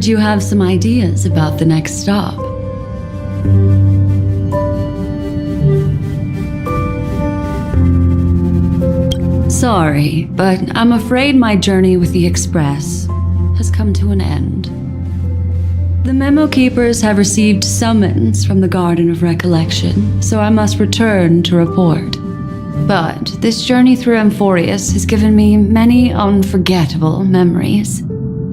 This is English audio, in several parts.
heard you have some ideas about the next stop. Sorry, but I'm afraid my journey with the Express has come to an end. The Memo Keepers have received summons from the Garden of Recollection, so I must return to report. But this journey through Amphorius has given me many unforgettable memories.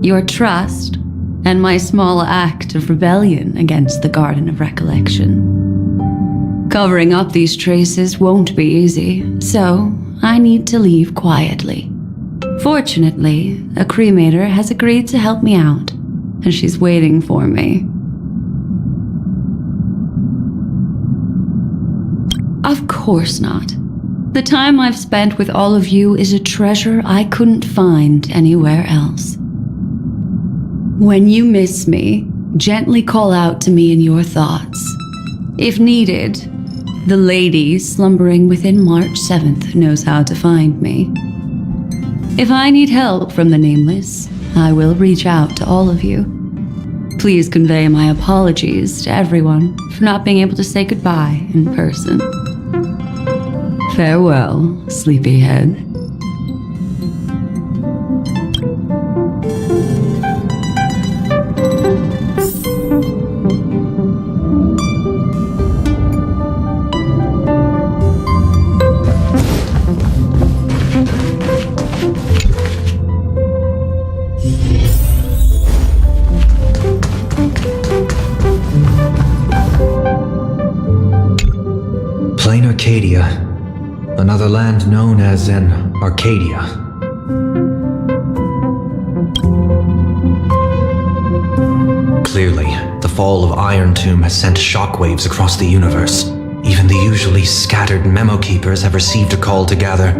Your trust, and my small act of rebellion against the Garden of Recollection. Covering up these traces won't be easy, so I need to leave quietly. Fortunately, a cremator has agreed to help me out, and she's waiting for me. Of course not. The time I've spent with all of you is a treasure I couldn't find anywhere else. When you miss me, gently call out to me in your thoughts. If needed, the lady slumbering within March 7th knows how to find me. If I need help from the Nameless, I will reach out to all of you. Please convey my apologies to everyone for not being able to say goodbye in person. Farewell, sleepyhead. Plain Arcadia, another land known as an Arcadia. Clearly, the fall of Iron Tomb has sent shockwaves across the universe. Even the usually scattered Memo Keepers have received a call to gather.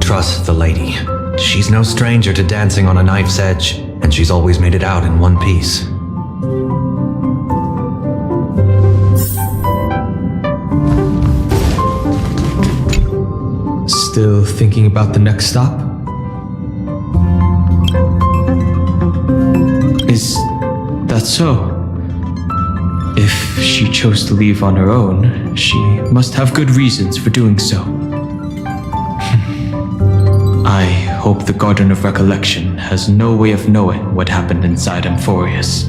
Trust the lady. She's no stranger to dancing on a knife's edge, and she's always made it out in one piece. Still thinking about the next stop? Is that so? If she chose to leave on her own, she must have good reasons for doing so. I hope the Garden of Recollection has no way of knowing what happened inside Amphorius.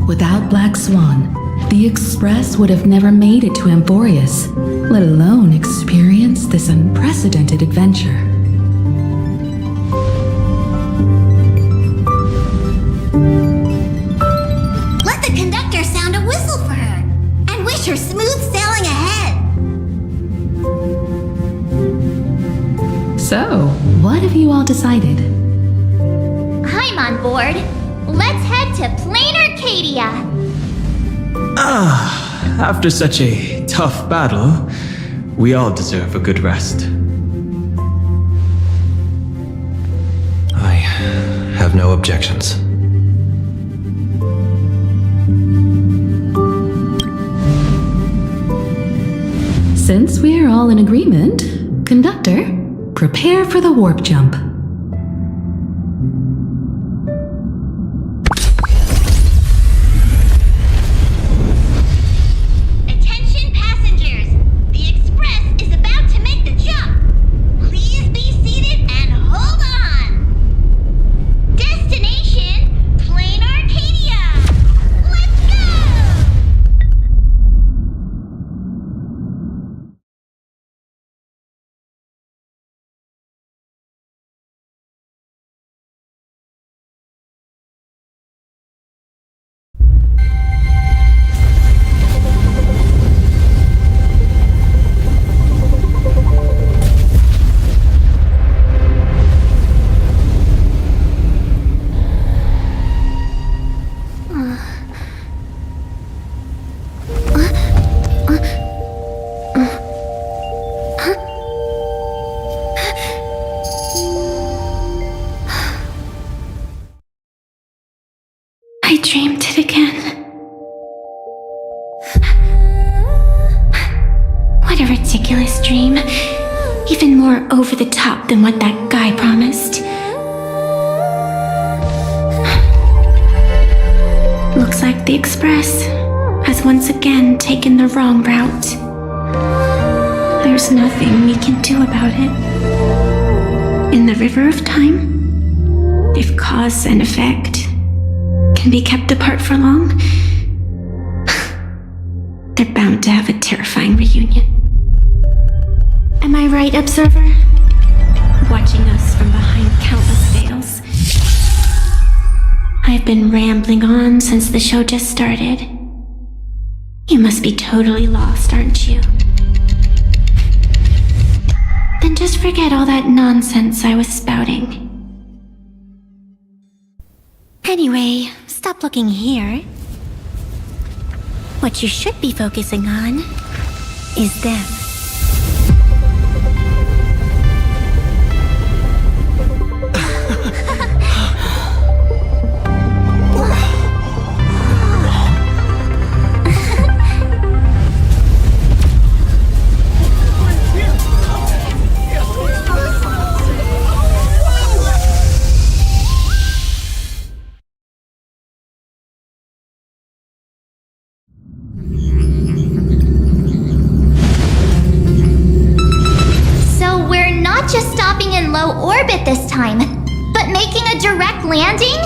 Without Black Swan, the Express would have never made it to Amphorius, let alone experience this unprecedented adventure. Let the conductor sound a whistle for her, and wish her smooth sailing ahead. So, what have you all decided? I'm on board. Let's head to Plain Arcadia. After such a tough battle, we all deserve a good rest. I have no objections. Since we're all in agreement, Conductor, prepare for the warp jump. What a ridiculous dream. Even more over the top than what that guy promised. Looks like the Express has once again taken the wrong route. There's nothing we can do about it. In the river of time, if cause and effect can be kept apart for long, they're bound to have a terrifying reunion. Am I right, Observer? Watching us from behind countless veils. I've been rambling on since the show just started. You must be totally lost, aren't you? Then just forget all that nonsense I was spouting. Anyway, stop looking here. What you should be focusing on is them. Orbit this time, but making a direct landing?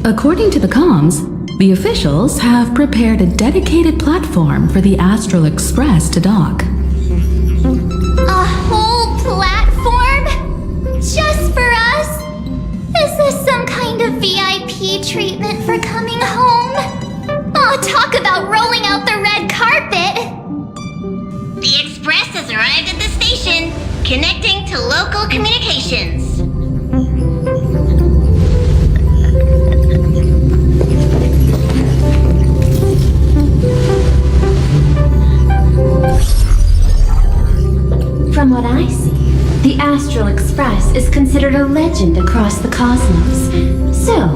According to the comms, the officials have prepared a dedicated platform for the Astral Express to dock. A whole platform? Just for us? Is this some kind of VIP treatment for coming home? Oh, talk about rolling out the red carpet! The Express has arrived at the station, connecting to local communications. From what I see, the Astral Express is considered a legend across the cosmos. So,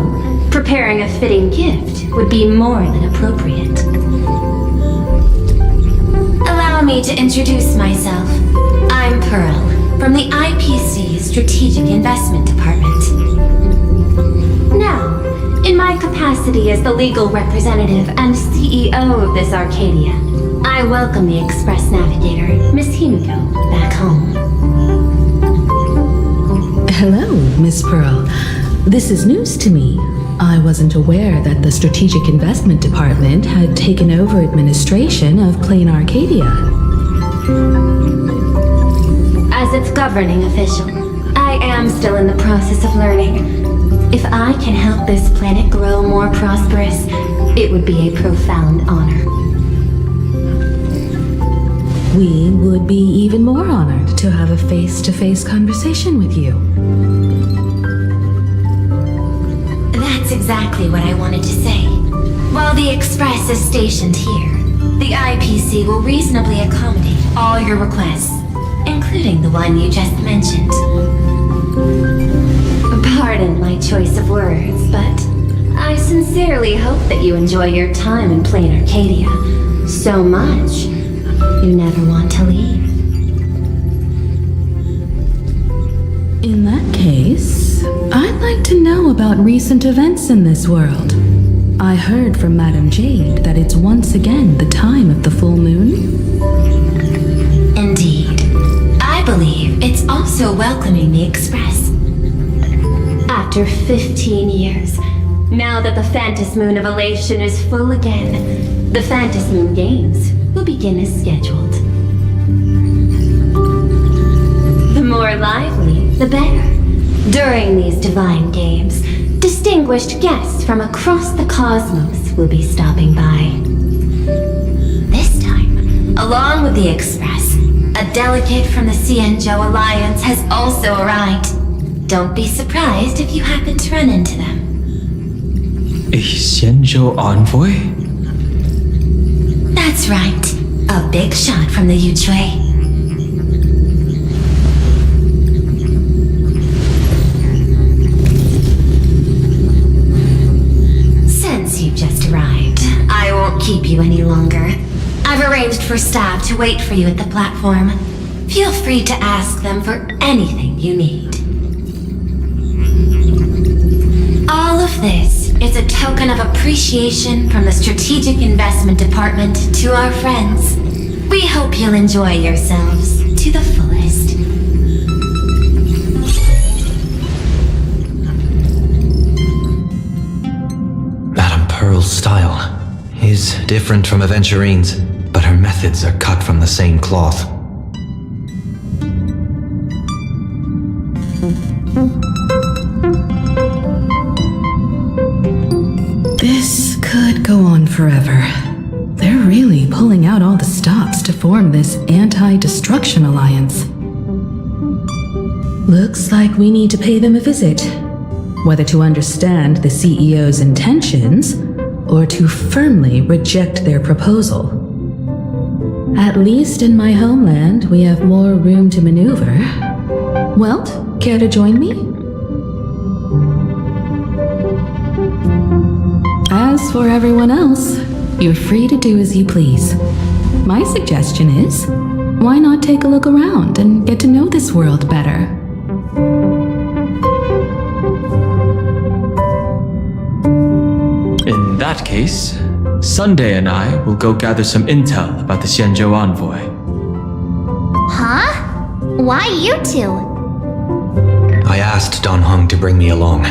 preparing a fitting gift would be more than appropriate. Allow me to introduce myself. I'm Pearl, from the IPC Strategic Investment Department. Now, in my capacity as the legal representative and CEO of this Arcadia, I welcome the Express Navigator, Miss Himiko, back home. Hello, Miss Pearl. This is news to me. I wasn't aware that the Strategic Investment Department had taken over administration of Plain Arcadia. As its governing official, I am still in the process of learning. If I can help this planet grow more prosperous, it would be a profound honor. We would be even more honored to have a face-to-face conversation with you. That's exactly what I wanted to say. While the Express is stationed here, the IPC will reasonably accommodate all your requests, including the one you just mentioned. Pardon my choice of words, but I sincerely hope that you enjoy your time in Plain Arcadia so much you never want to leave. In that case, I'd like to know about recent events in this world. I heard from Madame Jade that it's once again the time of the full moon. Indeed. I believe it's also welcoming the Express. After 15 years, now that the Phantas Moon of Elation is full again, the Phantas Moon Games will begin as scheduled. The more lively, the better. During these divine games, distinguished guests from across the cosmos will be stopping by. This time, along with the Express, a delegate from the Cienjo Alliance has also arrived. Don't be surprised if you happen to run into them. A Xianzhou envoy? That's right. A big shot from the Yujue. Since you just arrived, I won't keep you any longer. I've arranged for staff to wait for you at the platform. Feel free to ask them for anything you need. All of this is a token of appreciation from the Strategic Investment Department to our friends. We hope you'll enjoy yourselves to the fullest. Madame Pearl's style is different from Aventurine's, but her methods are cut from the same cloth. This could go on forever. They're really pulling out all the stops to form this anti-destruction alliance. Looks like we need to pay them a visit. Whether to understand the CEO's intentions, or to firmly reject their proposal. At least in my homeland, we have more room to maneuver. Welt, care to join me? As for everyone else, you're free to do as you please. My suggestion is, why not take a look around and get to know this world better? In that case, Sunday and I will go gather some intel about the Xianzhou envoy. Huh? Why you two? I asked Don Hung to bring me along.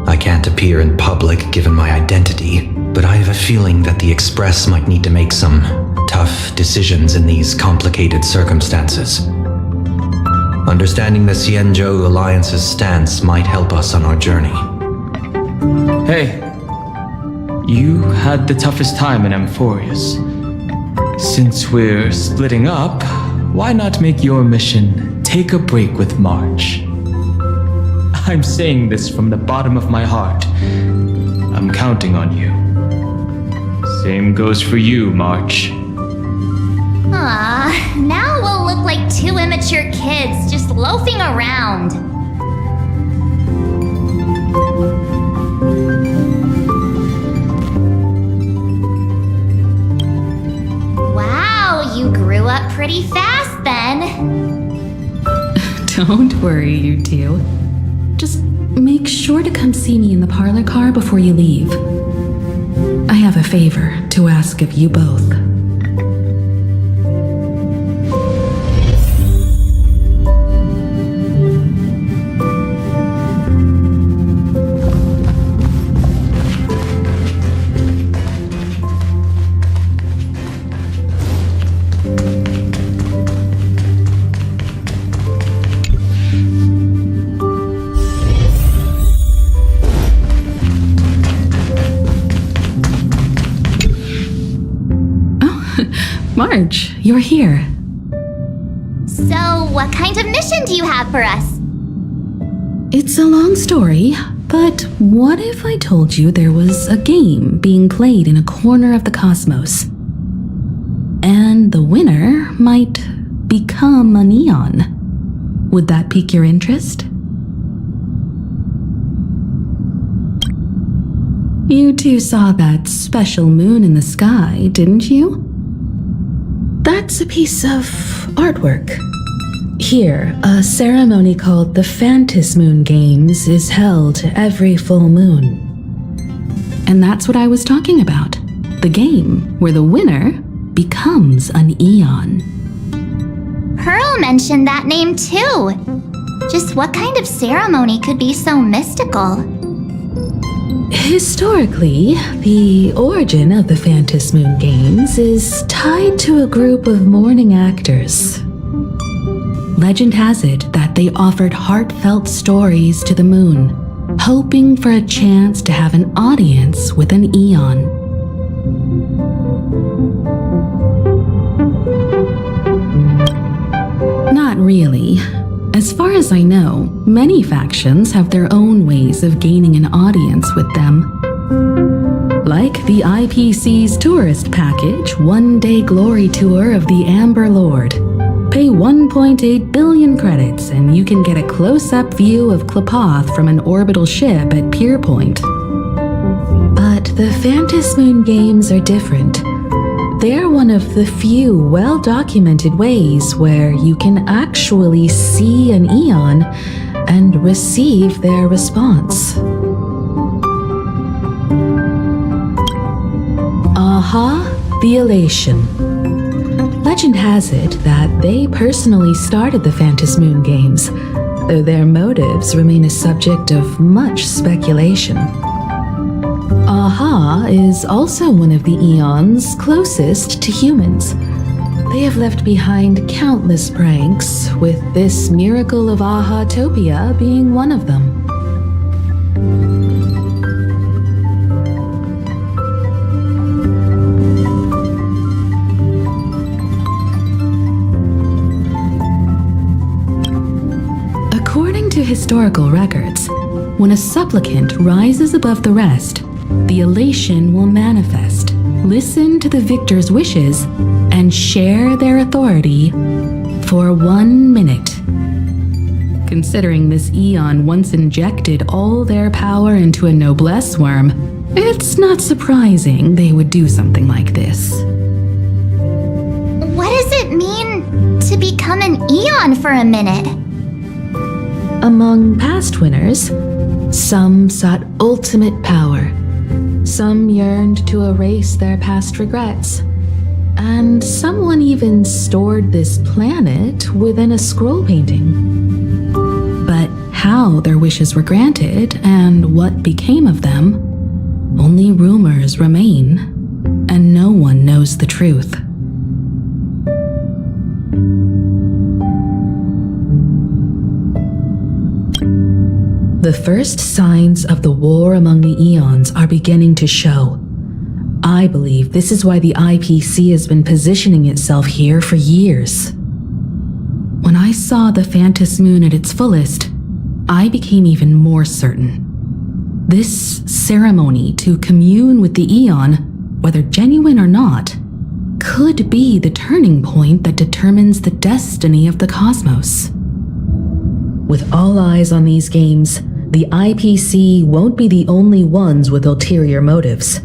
I can't appear in public given my identity, but I have a feeling that the Express might need to make some tough decisions in these complicated circumstances. Understanding the Xianzhou Alliance's stance might help us on our journey. Hey, you had the toughest time in Amphorius. Since we're splitting up, why not make your mission take a break with March? I'm saying this from the bottom of my heart. I'm counting on you. Same goes for you, March. Now we'll look like two immature kids just loafing around. Wow, you grew up pretty fast then. Don't worry, you two. Just make sure to come see me in the parlor car before you leave. I have a favor to ask of you both. Marge, you're here. So, what kind of mission do you have for us? It's a long story, but what if I told you there was a game being played in a corner of the cosmos? And the winner might become a neon. Would that pique your interest? You two saw that special moon in the sky, didn't you? That's a piece of artwork. Here, a ceremony called the Phantas Moon Games is held every full moon. And that's what I was talking about. The game where the winner becomes an eon. Pearl mentioned that name too. Just what kind of ceremony could be so mystical? Historically, the origin of the Phantas Moon Games is tied to a group of mourning actors. Legend has it that they offered heartfelt stories to the moon, hoping for a chance to have an audience with an eon. Not really. As far as I know, many factions have their own ways of gaining an audience with them. Like the IPC's tourist package, one-day glory tour of the Amber Lord. Pay 1.8 billion credits and you can get a close-up view of Klapoth from an orbital ship at Pier Point. But the Phantas Moon Games are different. They're one of the few well-documented ways where you can actually see an eon and receive their response. Aha, the Elation. Legend has it that they personally started the Phantom Moon games, though their motives remain a subject of much speculation. Aha is also one of the eons closest to humans. They have left behind countless pranks, with this miracle of Aha-topia being one of them. According to historical records, when a supplicant rises above the rest, the elation will manifest, listen to the victor's wishes, and share their authority for 1 minute. Considering this eon once injected all their power into a noblesse worm, it's not surprising they would do something like this. What does it mean to become an eon for a minute? Among past winners, some sought ultimate power. Some yearned to erase their past regrets, and someone even stored this planet within a scroll painting. But how their wishes were granted and what became of them, only rumors remain, and no one knows the truth. The first signs of the war among the eons are beginning to show. I believe this is why the IPC has been positioning itself here for years. When I saw the Phantom Moon at its fullest, I became even more certain. This ceremony to commune with the eon, whether genuine or not, could be the turning point that determines the destiny of the cosmos. With all eyes on these games, the IPC won't be the only ones with ulterior motives.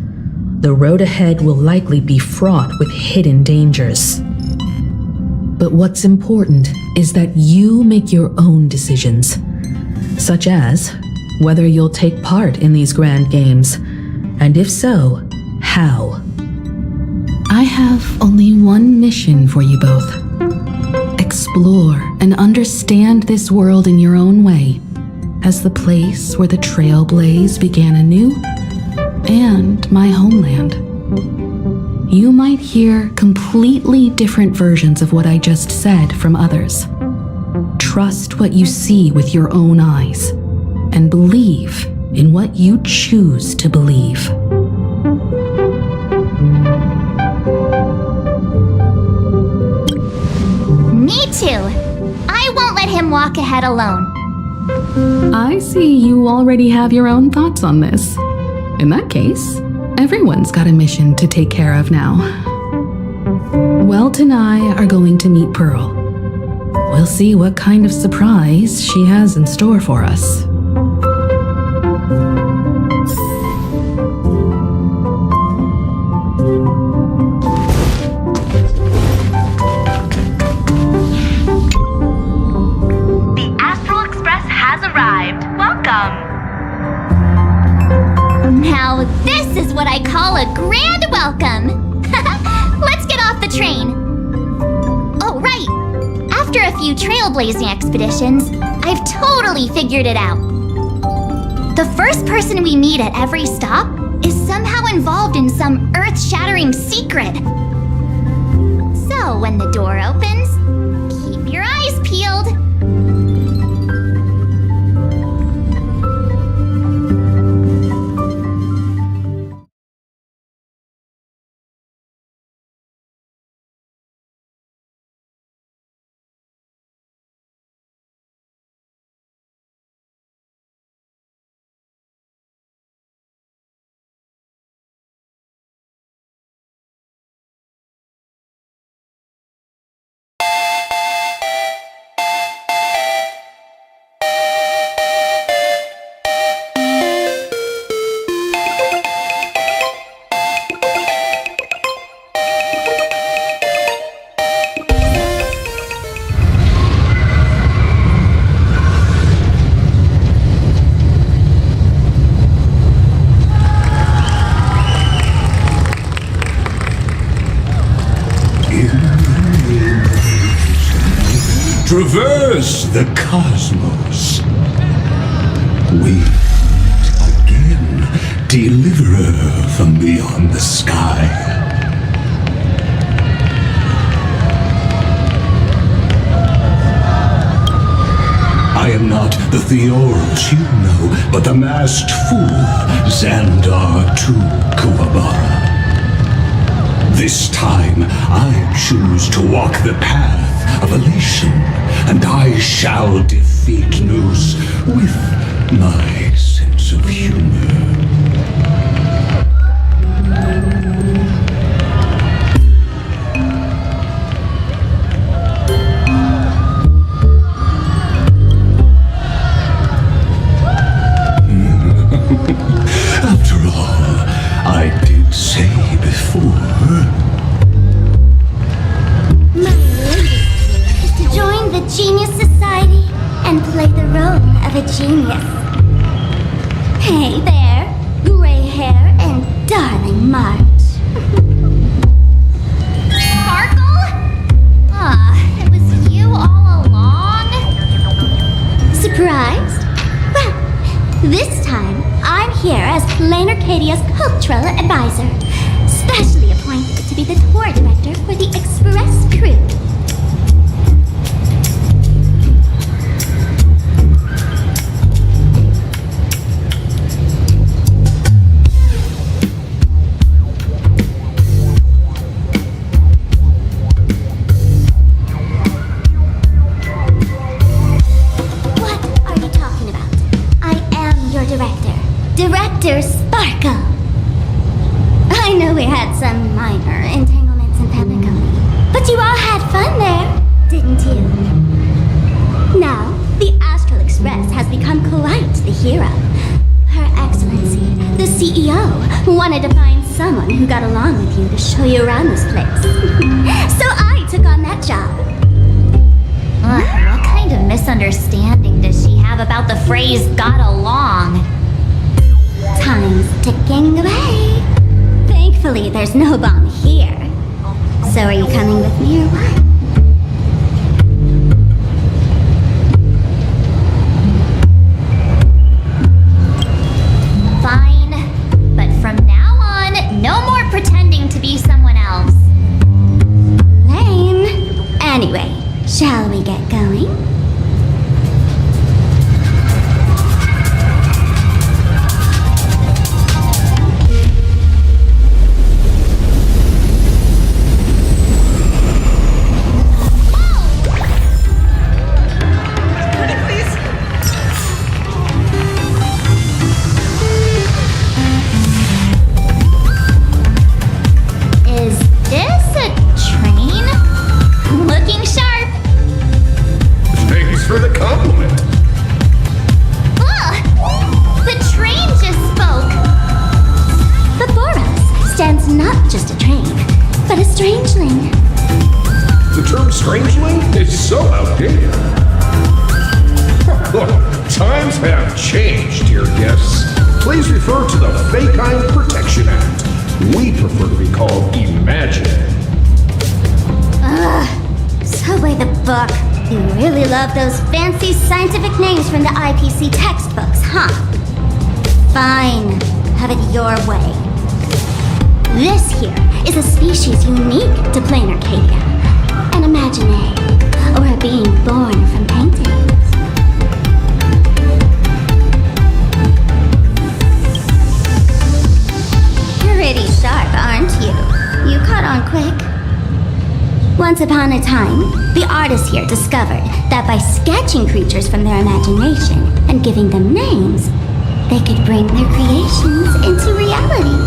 The road ahead will likely be fraught with hidden dangers. But what's important is that you make your own decisions, such as whether you'll take part in these grand games, and if so, how. I have only one mission for you both. Explore and understand this world in your own way, as the place where the Trailblaze began anew, and my homeland. You might hear completely different versions of what I just said from others. Trust what you see with your own eyes, and believe in what you choose to believe. Me too. I won't let him walk ahead alone. I see you already have your own thoughts on this. In that case, everyone's got a mission to take care of now. Welt and I are going to meet Pearl. We'll see what kind of surprise she has in store for us. Now this is what I call a grand welcome. Let's get off the train. Oh, right. After a few trailblazing expeditions, I've totally figured it out. The first person we meet at every stop is somehow involved in some earth-shattering secret. So when the door opens, keep your eyes peeled. traverse the cosmos. Wait again, deliverer from beyond the sky. I am not the Theoros you know, but the masked fool, Xandar II Kuwabara. This time, I choose to walk the path of elation, and I shall defeat Noose with my sense of humor. After all, I did say before. My latest is to join the Genius Society and play the role of a genius. Hey there, gray hair and darling March. Sparkle? Ah, it was you all along? Surprised? Well, this time I'm here as Planar Cadia's cultural advisor, specially appointed to be the tour director for the Express crew. What are you talking about? I am your director, Director Sparkle. I know we had some minor entanglements in Pepperoni, but you all had fun there, didn't you? Now, the Astral Express has become quite the hero. Her Excellency, the CEO, wanted to find someone who got along with you to show you around this place. So I took on that job. What kind of misunderstanding does she have about the phrase got along? Time's ticking away. Thankfully, there's no bomb here. So are you coming with me or what? Fine. But from now on, no more pretending to be someone else. Lame. Anyway, shall we get going? Is this a train? Looking sharp. Thanks for the compliment. Ugh! The train just spoke. Before us stands not just a train, but a strangeling. The term strangeling is so outdated. Look, times have changed, dear guests. Please refer to the Fekine Protection Act. We prefer to be called Imagine. Ugh. So by the book. You really love those fancy scientific names from the IPC textbooks, huh? Fine. Have it your way. This here is a species unique to Planar Cadia. An imagine, or a being born from paintings. Pretty sharp, aren't you? You caught on quick. Once upon a time, the artists here discovered that by sketching creatures from their imagination and giving them names, they could bring their creations into reality.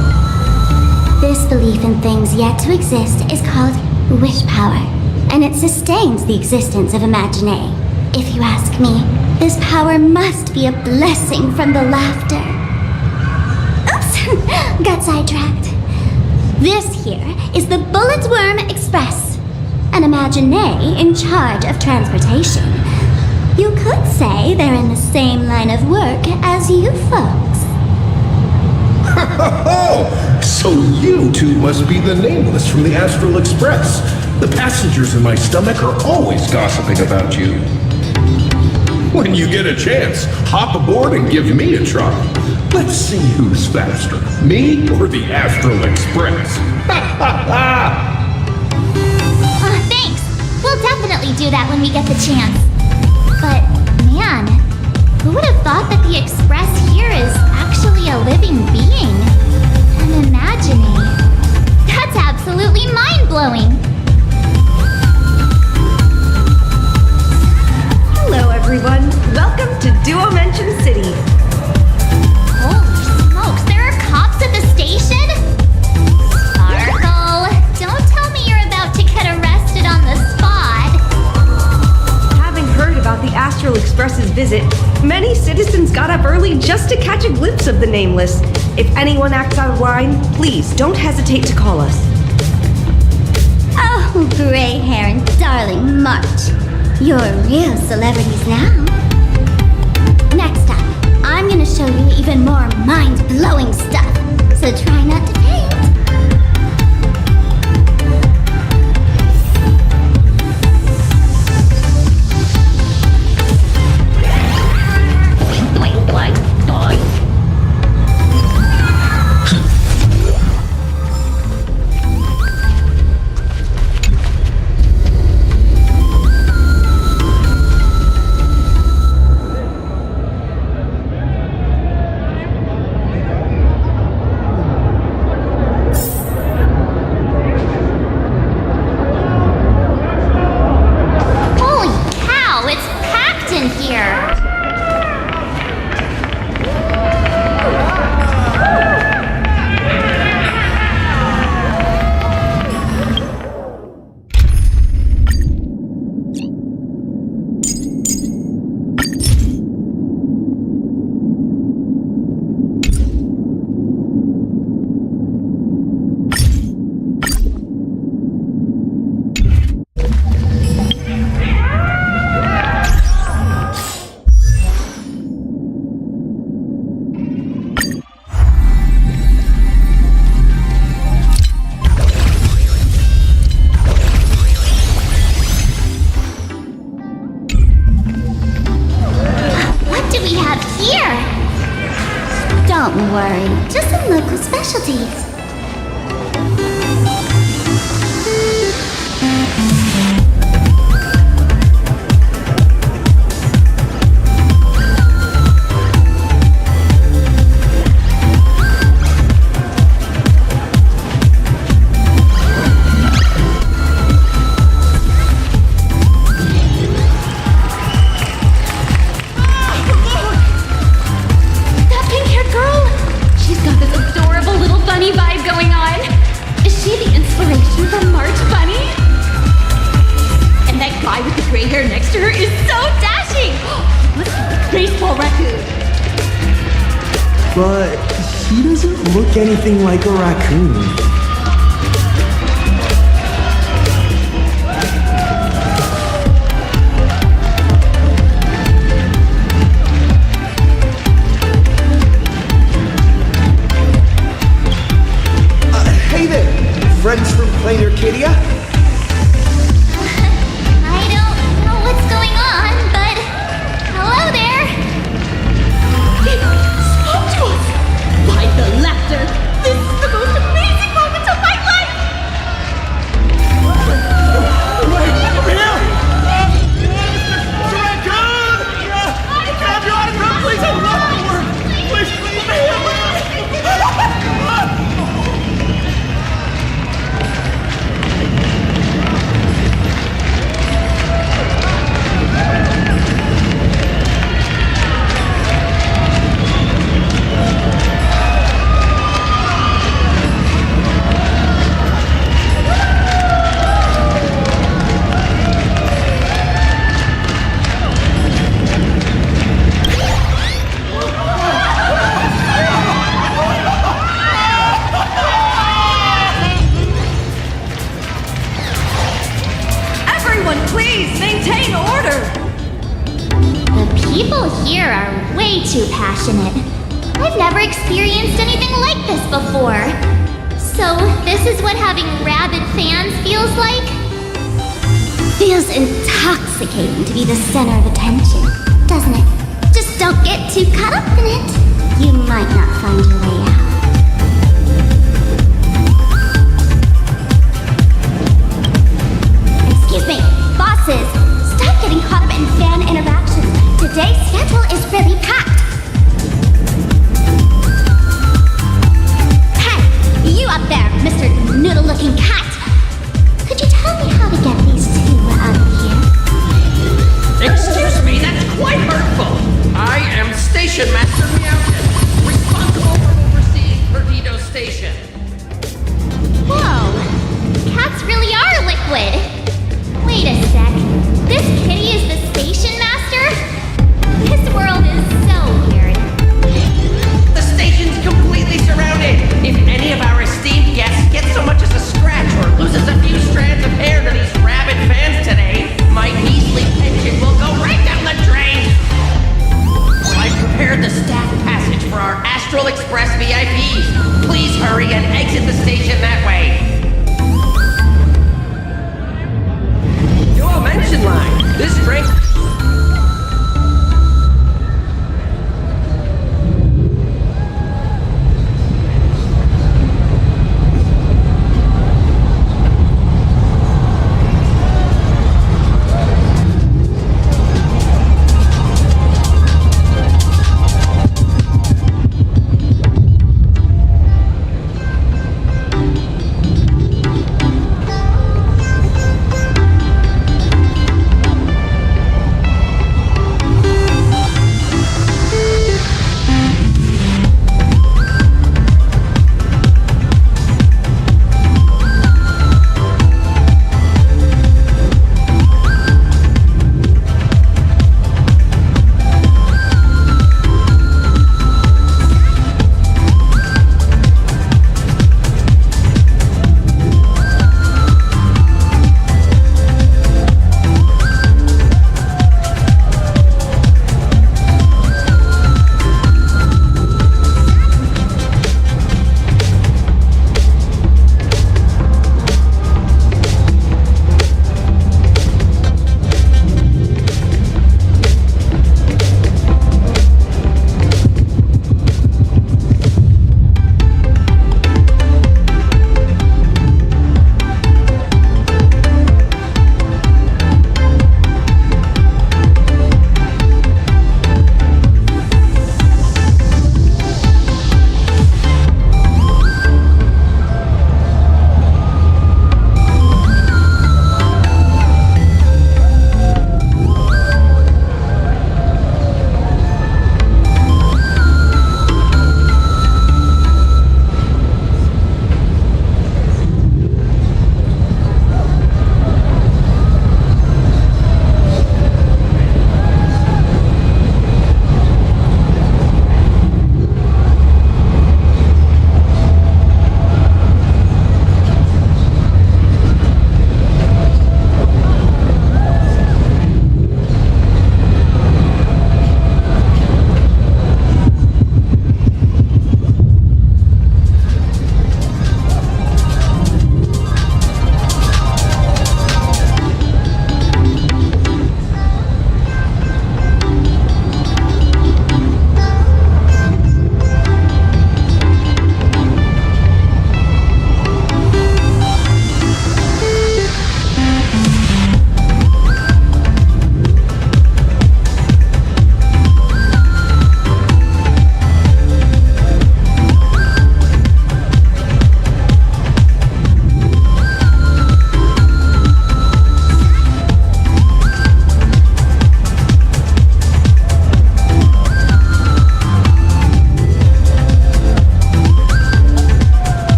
This belief in things yet to exist is called wish power, and it sustains the existence of Imagine. If you ask me, this power must be a blessing from the laughter. Oops, got sidetracked. This here is the Bullet Worm Express, an Imagine in charge of transportation. You could say they're in the same line of work as you folks. So you two must be the Nameless from the Astral Express. The passengers in my stomach are always gossiping about you. When you get a chance, hop aboard and give me a try. Let's see who's faster, me or the Astral Express. Thanks. We'll definitely do that when we get the chance. But, man, who would have thought that the Express here is actually a living being? And imagining. That's absolutely mind-blowing. Hello, everyone. Welcome to Duo-Mention City. Holy smokes, there are cops at the station? Sparkle, don't tell me you're about to get arrested on the spot. Having heard about the Astral Express's visit, many citizens got up early just to catch a glimpse of the Nameless. If anyone acts out of line, please don't hesitate to call us. Oh, gray hair and darling March. You're real celebrities now. Next up, I'm gonna show you even more mind-blowing stuff, so try not to faint. Holy cow, it's packed in here! What do we have here? Don't worry, just some local specialties. That pink-haired girl! She's got this adorable little bunny vibe going on. Is she the inspiration for March Bunny? And that guy with the gray hair next to her is so dashing! Let's go with Baseball Raccoon. But he doesn't look anything like a raccoon. Hey there, friends from Plain Arcadia? I don't know what's going on, but hello there. It spoke to us! By the laughter! This is the most amazing moment of my life! Everyone, please maintain order. The people here are way too passionate. I've never experienced anything like this before. So, this is what having rabid fans feels like? Feels intoxicating to be the center of attention, doesn't it? Just don't get too caught up in it. You might not find your way out. Excuse me, bosses, stop getting caught up in fan interactions. Today's schedule is really packed. Hey, you up there, Mr. Noodle-looking cat. Could you tell me how to get these two out of here? Excuse me, that's quite hurtful. I am Station Master Meowton, responsible for overseeing Perdido Station. Whoa, cats really are liquid. Wait a sec, this kitty is the station master? This world is so weird. The station's completely surrounded. If any of our esteemed guests get so much as a scratch or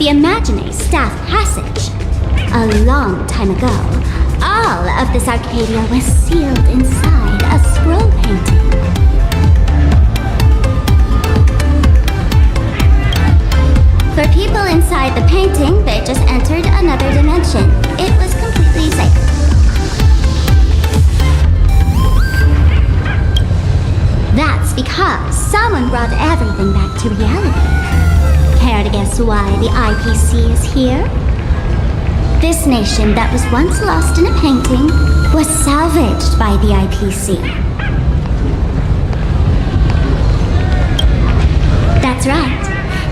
the Imagine Staff Passage. A long time ago, all of this Arcadia was sealed inside a scroll painting. For people inside the painting, they just entered another dimension. It was completely safe. That's because someone brought everything back to reality. Care to guess why the IPC is here? This nation that was once lost in a painting was salvaged by the IPC. That's right.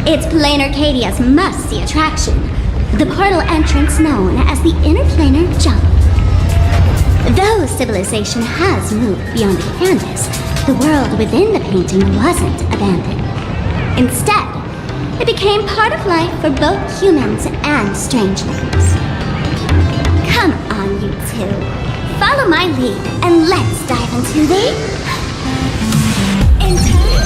It's Plain Arcadia's must-see attraction, the portal entrance known as the Interplanar Jump. Though civilization has moved beyond the canvas, the world within the painting wasn't abandoned. Instead, it became part of life for both humans and strangelings. Come on, you two. Follow my lead and let's dive into the... Interplanar!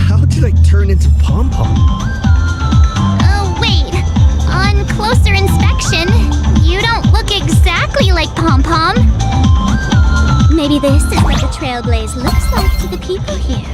How did I turn into Pom-Pom? Oh, wait. On closer inspection, you don't look exactly like Pom-Pom. Maybe this is what the Trailblaze looks like to the people here.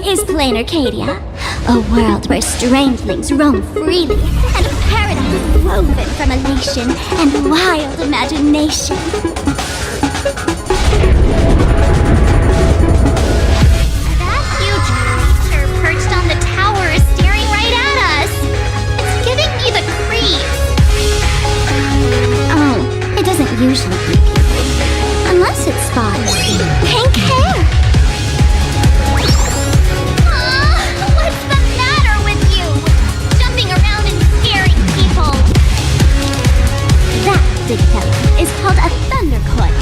is plain Arcadia. A world where strangelings roam freely, and a paradise woven from elation and wild imagination. That huge creature perched on the tower is staring right at us. It's giving me the creeps. Oh, it doesn't usually creep people. Unless it spots pink hair. What's the matter with you? Jumping around and scaring people. That big fella is called a thunder coil.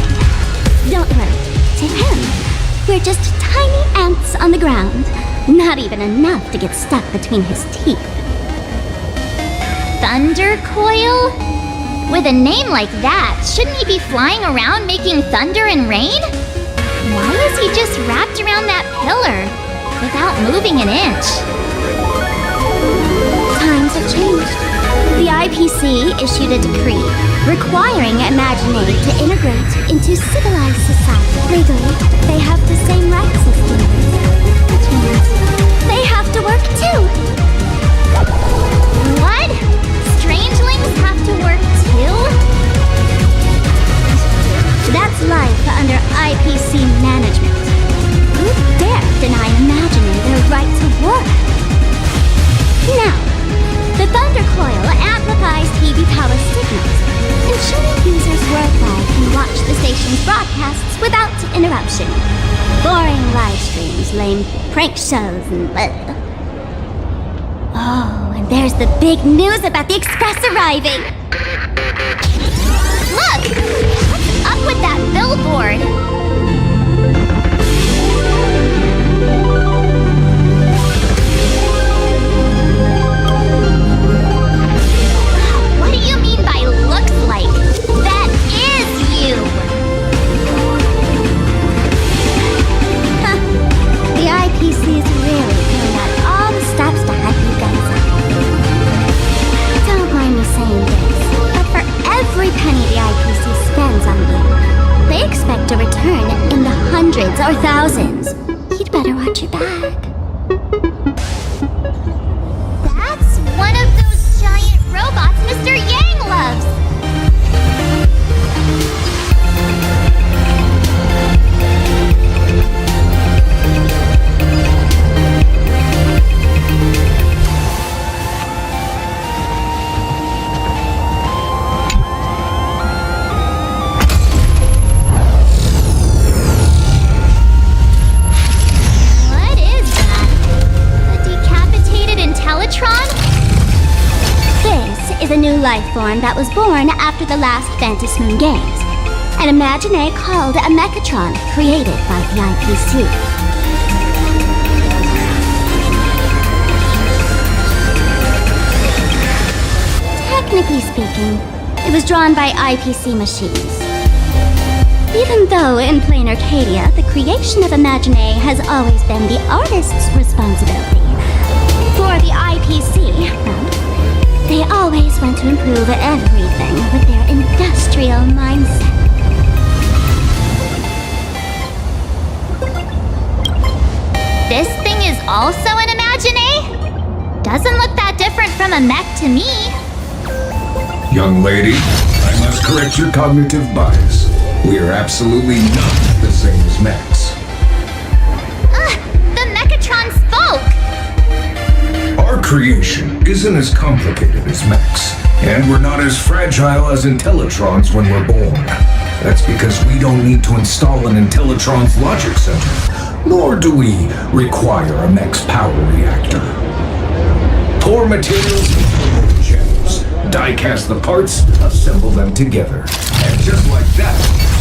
Don't worry, to him, we're just tiny ants on the ground. Not even enough to get stuck between his teeth. Thunder coil? With a name like that, shouldn't he be flying around making thunder and rain? Why is he just wrapped around that pillar without moving an inch? Times have changed. The IPC issued a decree requiring Imaginate to integrate into civilized society. Legally, they have the same rights as humans, which means they have to work too. What? Strangelings have to work too? That's life under IPC management. Who dare deny Imaginate their right to work? Now, the Thunder Coil amplifies TV power signals, ensuring users worldwide can watch the station's broadcasts without interruption. Boring live streams, lame prank shows, and blah. Oh, and there's the big news about the Express arriving! Look! What's up with that billboard? What do you mean by looks like? That is you! Huh. The IPC is really putting out all the stops to hype you guys up. Don't mind me saying this, but for every penny the IPC spends on you, they expect a return in the hundreds or thousands. You'd better watch your back. That's one of those giant robots Mr. Yang loves! What is that? A decapitated Intellitron? This is a new life form that was born after the last Phantom Moon Games. An Imaginate called a Mechatron, created by the IPC. Technically speaking, it was drawn by IPC machines. Even though in plain Arcadia, the creation of Imaginate has always been the artist's responsibility. For the IPC, well, they always want to improve everything with their industrial mindset. This thing is also an Imaginate? Doesn't look that different from a mech to me. Young lady, I must correct your cognitive bias. We are absolutely not the same as mechs. The Mechatron spoke! Our creation isn't as complicated as mechs, and we're not as fragile as Intellitrons when we're born. That's because we don't need to install an Intellitron's logic center, nor do we require a mech's power reactor. Pour materials into the mold gems, die-cast the parts, assemble them together. And just like that,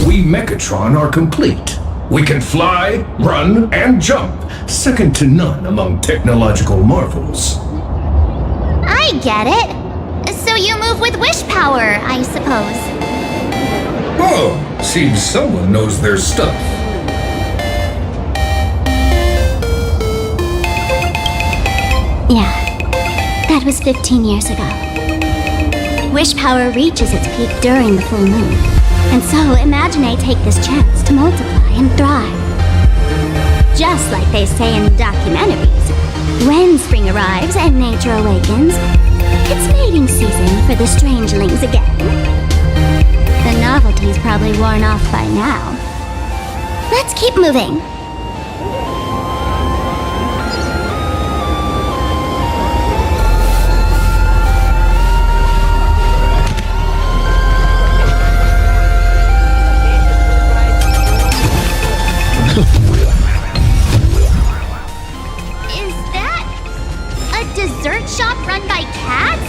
we Mechatron are complete. We can fly, run, and jump, second to none among technological marvels. I get it. So you move with wish power, I suppose. Oh, seems someone knows their stuff. Yeah, that was 15 years ago. Wish power reaches its peak during the full moon. And so Imaginate take this chance to multiply and thrive. Just like they say in documentaries, when spring arrives and nature awakens, it's mating season for the strangelings again. The novelty's probably worn off by now. Let's keep moving. Is that a dessert shop run by cats?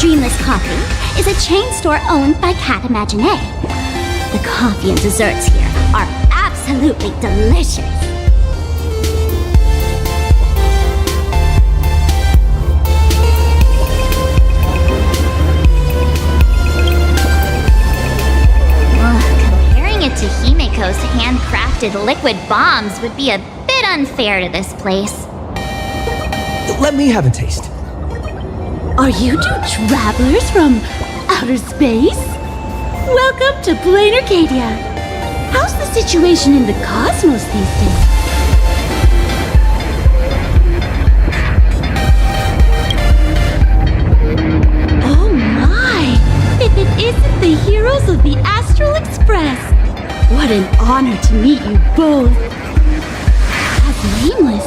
Dreamless Coffee is a chain store owned by Cat Imagine. The coffee and desserts here are absolutely delicious. Comparing it to Himiko's handcrafted liquid bombs would be a bit unfair to this place. Let me have a taste. Are you two travelers from outer space? Welcome to Plain Arcadia. How's the situation in the cosmos these days? Oh my! If it isn't the heroes of the Astral Express! What an honor to meet you both! As nameless,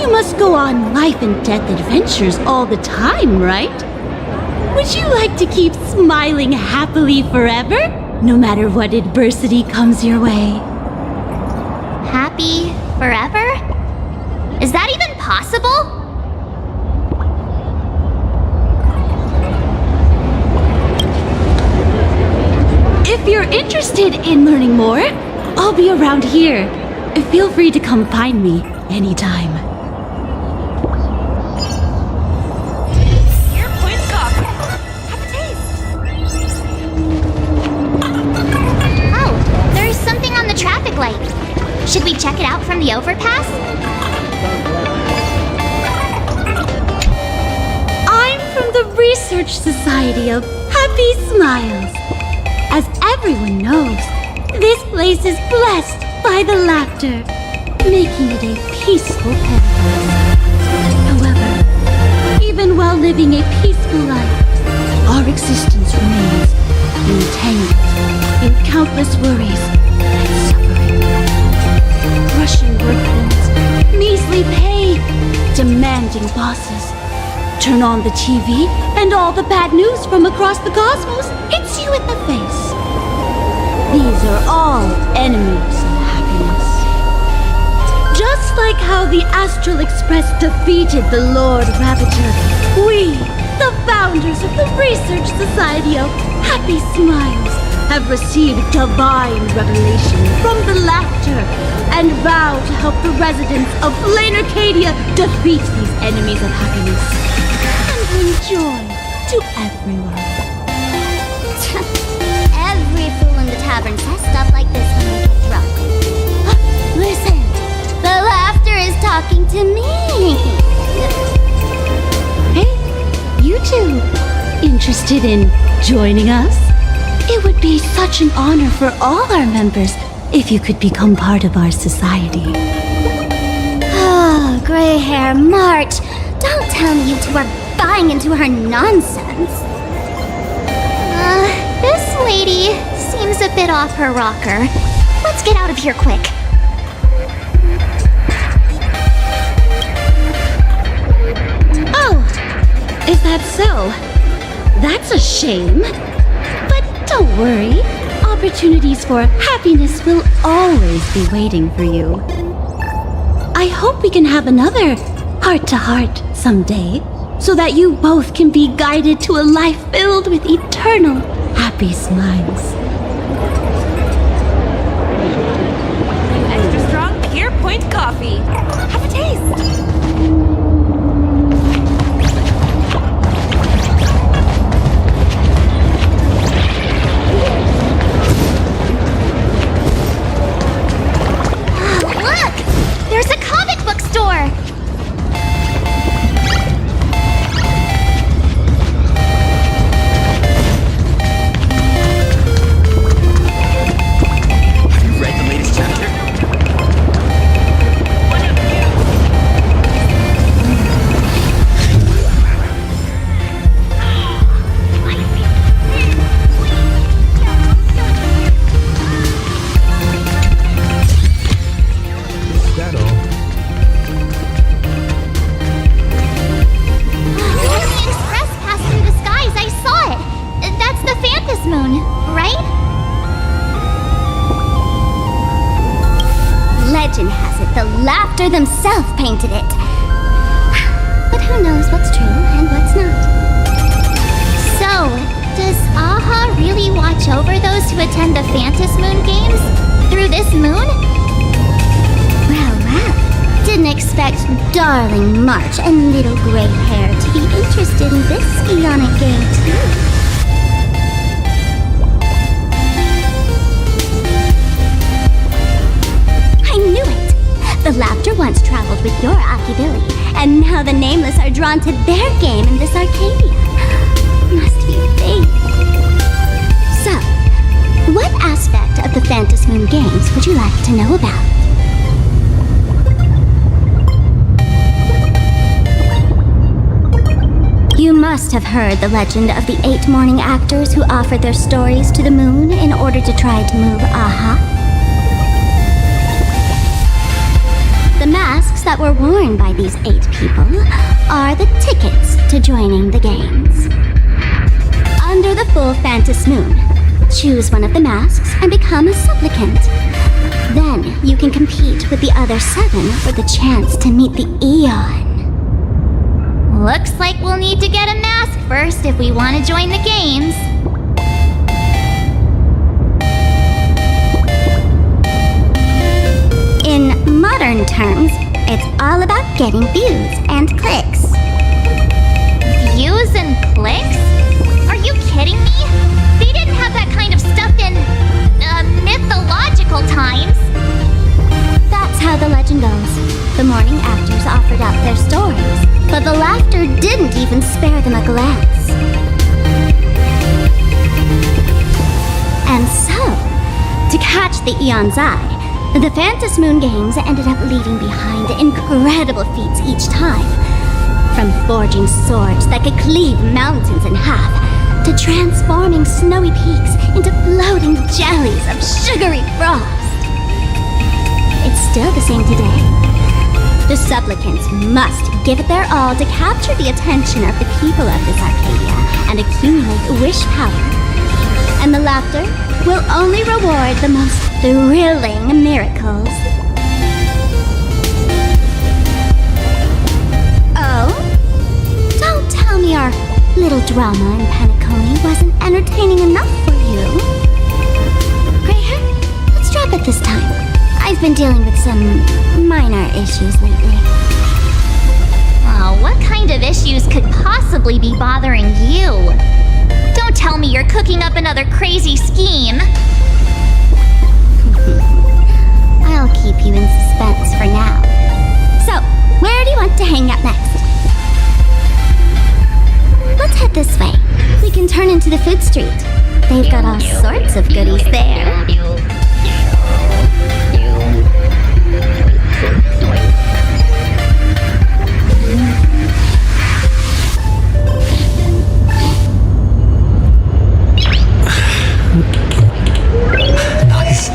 you must go on life and death adventures all the time, right? Would you like to keep smiling happily forever, no matter what adversity comes your way? Happy forever? Is that even possible? If you're interested in learning more, I'll be around here. Feel free to come find me anytime. Oh, there's something on the traffic light. Should we check it out from the overpass? I'm from the Research Society of Happy Smiles. As everyone knows, this place is blessed by the laughter, making it a peaceful paradise. However, even while living a peaceful life, our existence remains entangled in countless worries and suffering. Rushing workloads, measly pay, demanding bosses. Turn on the TV, and all the bad news from across the cosmos hits you in the face. These are all enemies of happiness. Just like how the Astral Express defeated the Lord Ravager, we, the founders of the Research Society of Happy Smiles, have received divine revelation from the laughter and vow to help the residents of Plain Arcadia defeat these enemies of happiness and bring joy to everyone. Every fool in the tavern says stuff like this when they get drunk. Listen, the laughter is talking to me. Hey, you two, interested in joining us? It would be such an honor for all our members if you could become part of our society. Oh, gray hair March, don't tell me you two are buying into her nonsense. This lady seems a bit off her rocker. Let's get out of here quick. Oh, is that so? That's a shame. But don't worry, opportunities for happiness will always be waiting for you. I hope we can have another heart-to-heart someday, so that you both can be guided to a life filled with eternal happy smiles. Extra strong Pure Point coffee. Have a taste. Look! There's a comic book store! themselves painted it. But who knows what's true and what's not. So, does Aha really watch over those who attend the Phantom Moon Games through this moon? Well, didn't expect darling March and little gray hair to be interested in this Eonic game too. I knew it! The laughter once traveled with your Akibili, and now the Nameless are drawn to their game in this Arcadia. Must be fate. So, what aspect of the Phantom Moon Games would you like to know about? You must have heard the legend of the 8 morning actors who offered their stories to the moon in order to try to move Aha. The masks that were worn by these 8 people are the tickets to joining the games. Under the full Phantom Moon, choose one of the masks and become a supplicant. Then you can compete with the other 7 for the chance to meet the Eon. Looks like we'll need to get a mask first if we want to join the games. In modern terms, it's all about getting views and clicks. Views and clicks? Are you kidding me? They didn't have that kind of stuff in, mythological times. That's how the legend goes. The morning actors offered up their stories, but the laughter didn't even spare them a glance. And so, to catch the Eon's eye, the Phantom Moon Games ended up leaving behind incredible feats each time. From forging swords that could cleave mountains in half, to transforming snowy peaks into floating jellies of sugary frost. It's still the same today. The supplicants must give it their all to capture the attention of the people of this Arcadia and accumulate wish power. And the laughter will only reward the most thrilling miracles. Oh? Don't tell me our little drama in Penacony wasn't entertaining enough for you. Gray hair, let's drop it this time. I've been dealing with some minor issues lately. Oh, what kind of issues could possibly be bothering you? Don't tell me you're cooking up another crazy scheme. I'll keep you in suspense for now. So, where do you want to hang out next? Let's head this way. We can turn into the food street. They've got all sorts of goodies there. Nice.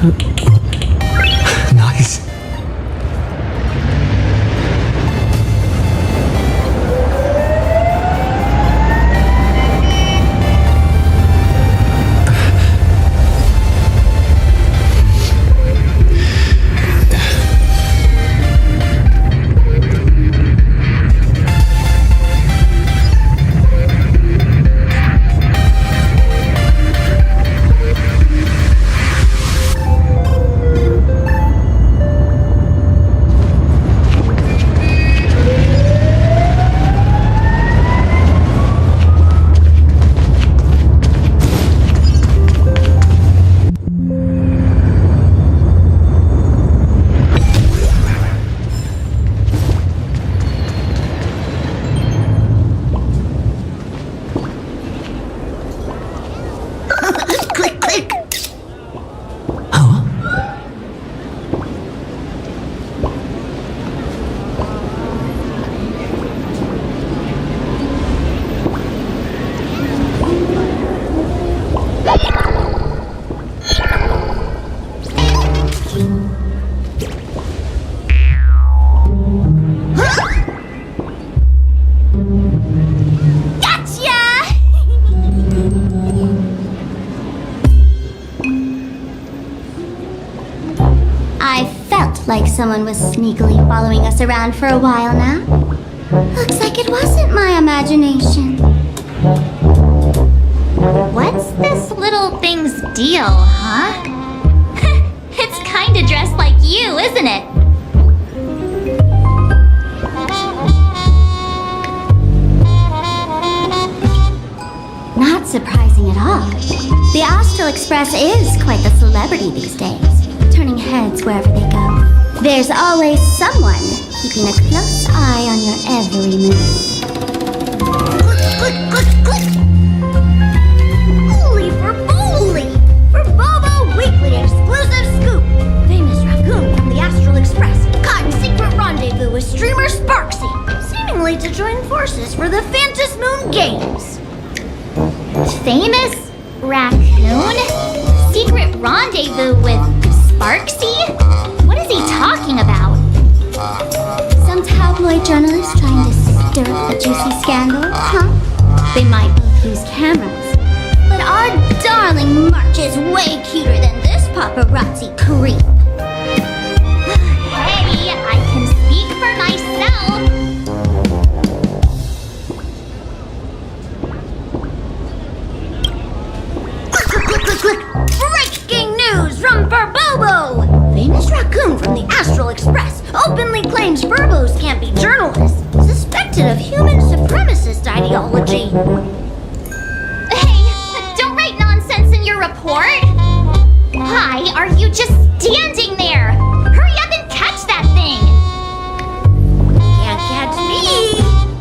Nice. Click, click. I felt like someone was sneakily following us around for a while now. Looks like it wasn't my imagination. What's this little thing's deal, huh? It's kinda dressed like you, isn't it? Not surprising at all. The Astral Express is quite the celebrity these days, turning heads wherever they go. There's always someone keeping a close eye on your every move. Click, click, click, click! Holy for bowly! For Bobo Weekly exclusive scoop! Famous raccoon from the Astral Express caught in secret rendezvous with streamer Sparksy, seemingly to join forces for the Phantom Moon Games. Famous raccoon? Secret rendezvous with Sparksy? What is he talking about? Some tabloid journalist trying to stir up a juicy scandal, huh? They might both use cameras. But our darling March is way cuter than this paparazzi creep. Hey, I can speak for myself. Breaking news from Furbobo! Famous raccoon from the Astral Express openly claims Furbos can't be journalists, suspected of human supremacist ideology. Hey, don't write nonsense in your report! Why are you just standing there? Hurry up and catch that thing! Can't catch me!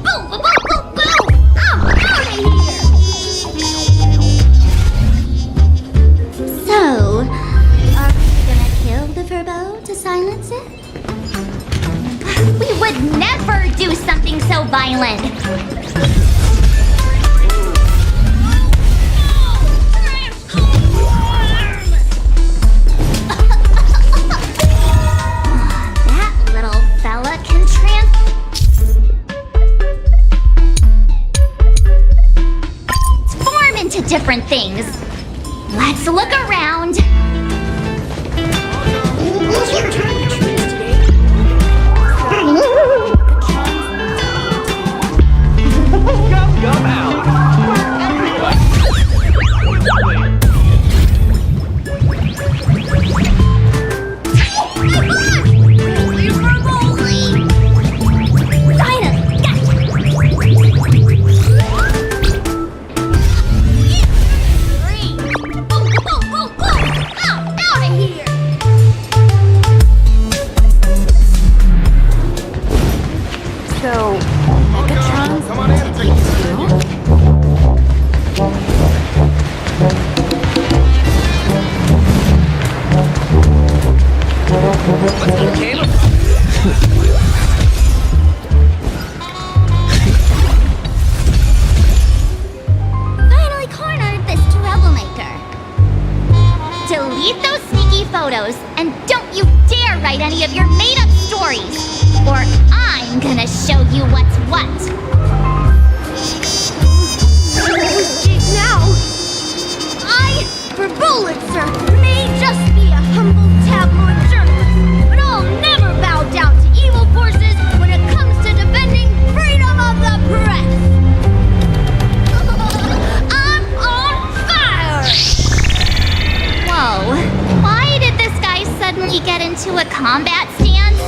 Boom, boom, boom, boom, boom! I'm out of here! So, are we gonna kill the Furbo to silence it? We would never do something so violent! That little fella can transform into different things. Let's look around. photos, and don't you dare write any of your made-up stories, or I'm gonna show you what's what. Escape now! For Pulitzer, may just be a humble tabloid journalist, but I'll never bow down to evil forces when it comes to defending freedom of the press! I'm on fire! Whoa, why did this guy suddenly get into a combat stance?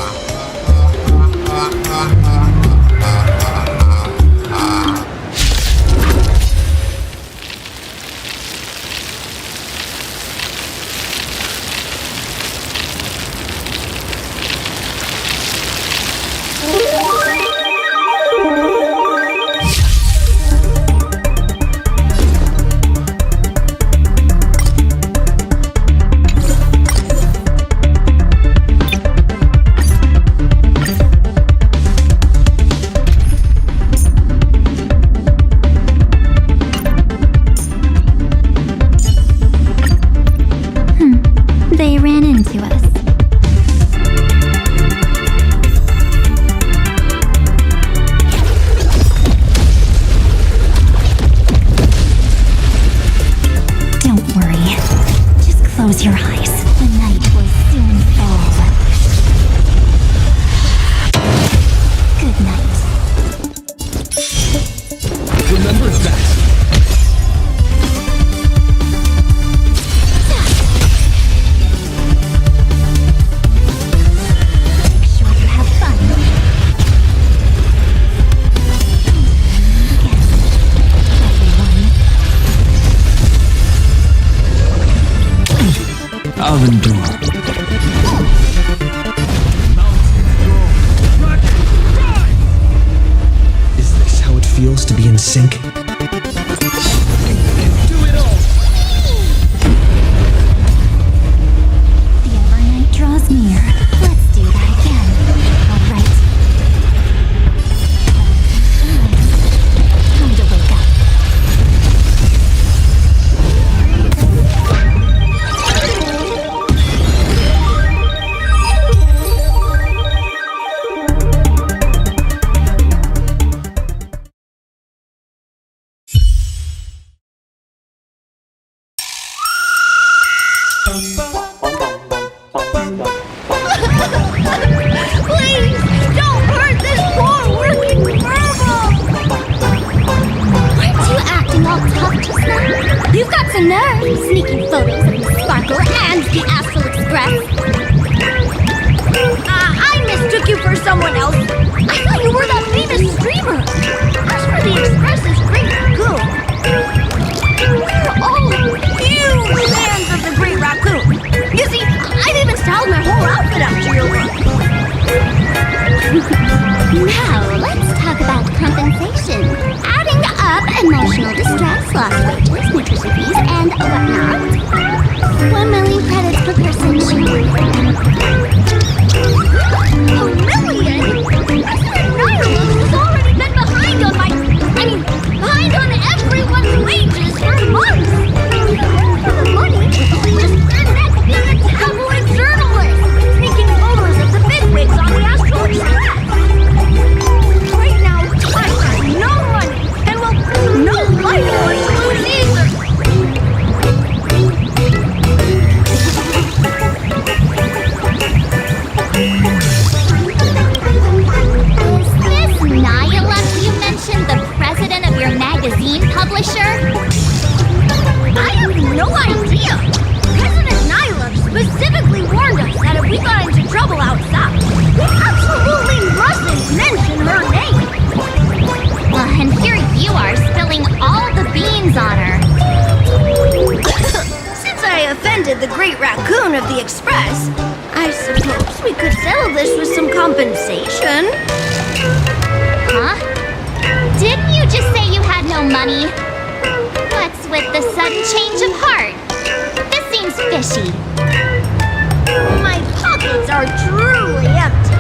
They ran into us. Don't worry. Just close your eyes. The night will soon fall. Good night. Remember that. I'll endure. Is this how it feels to be in sync? Do it all! The Evernight draws near. Let's do that again. All right. Time to wake up. Please, don't hurt this poor working gerbil! Aren't you acting all tough just now? You've got some nerve, sneaking photos of the Sparkler and the Astral Express. I mistook you for someone else. I thought you were that famous streamer. As for the Express's Great Raccoon, we're all huge fans of the Great Raccoon. You see, I've even styled my whole outfit after your work. Now, let's talk about compensation. Adding up emotional distress, lost wages, nutrition fees, and whatnot. 1 million credits per person. $1 million? President Nihilus has already been behind on behind on everyone's wages for months. For the money, we just spend that being a tabloid journalist, sneaking photos of the bigwigs on the Astral Express. Right now, I have no money, and well, no life to lose either. Is this Nihilus you mentioned, the president of your magazine publisher? I have no idea. President Nyla specifically warned us that if we got into trouble outside, we absolutely mustn't mention her name. Well, and here you are spilling all the beans on her. Since I offended the Great Raccoon of the Express, I suppose we could settle this with some compensation. Huh? Didn't you just say you had no money? What's with the sudden change of heart? This seems fishy. My pockets are truly empty.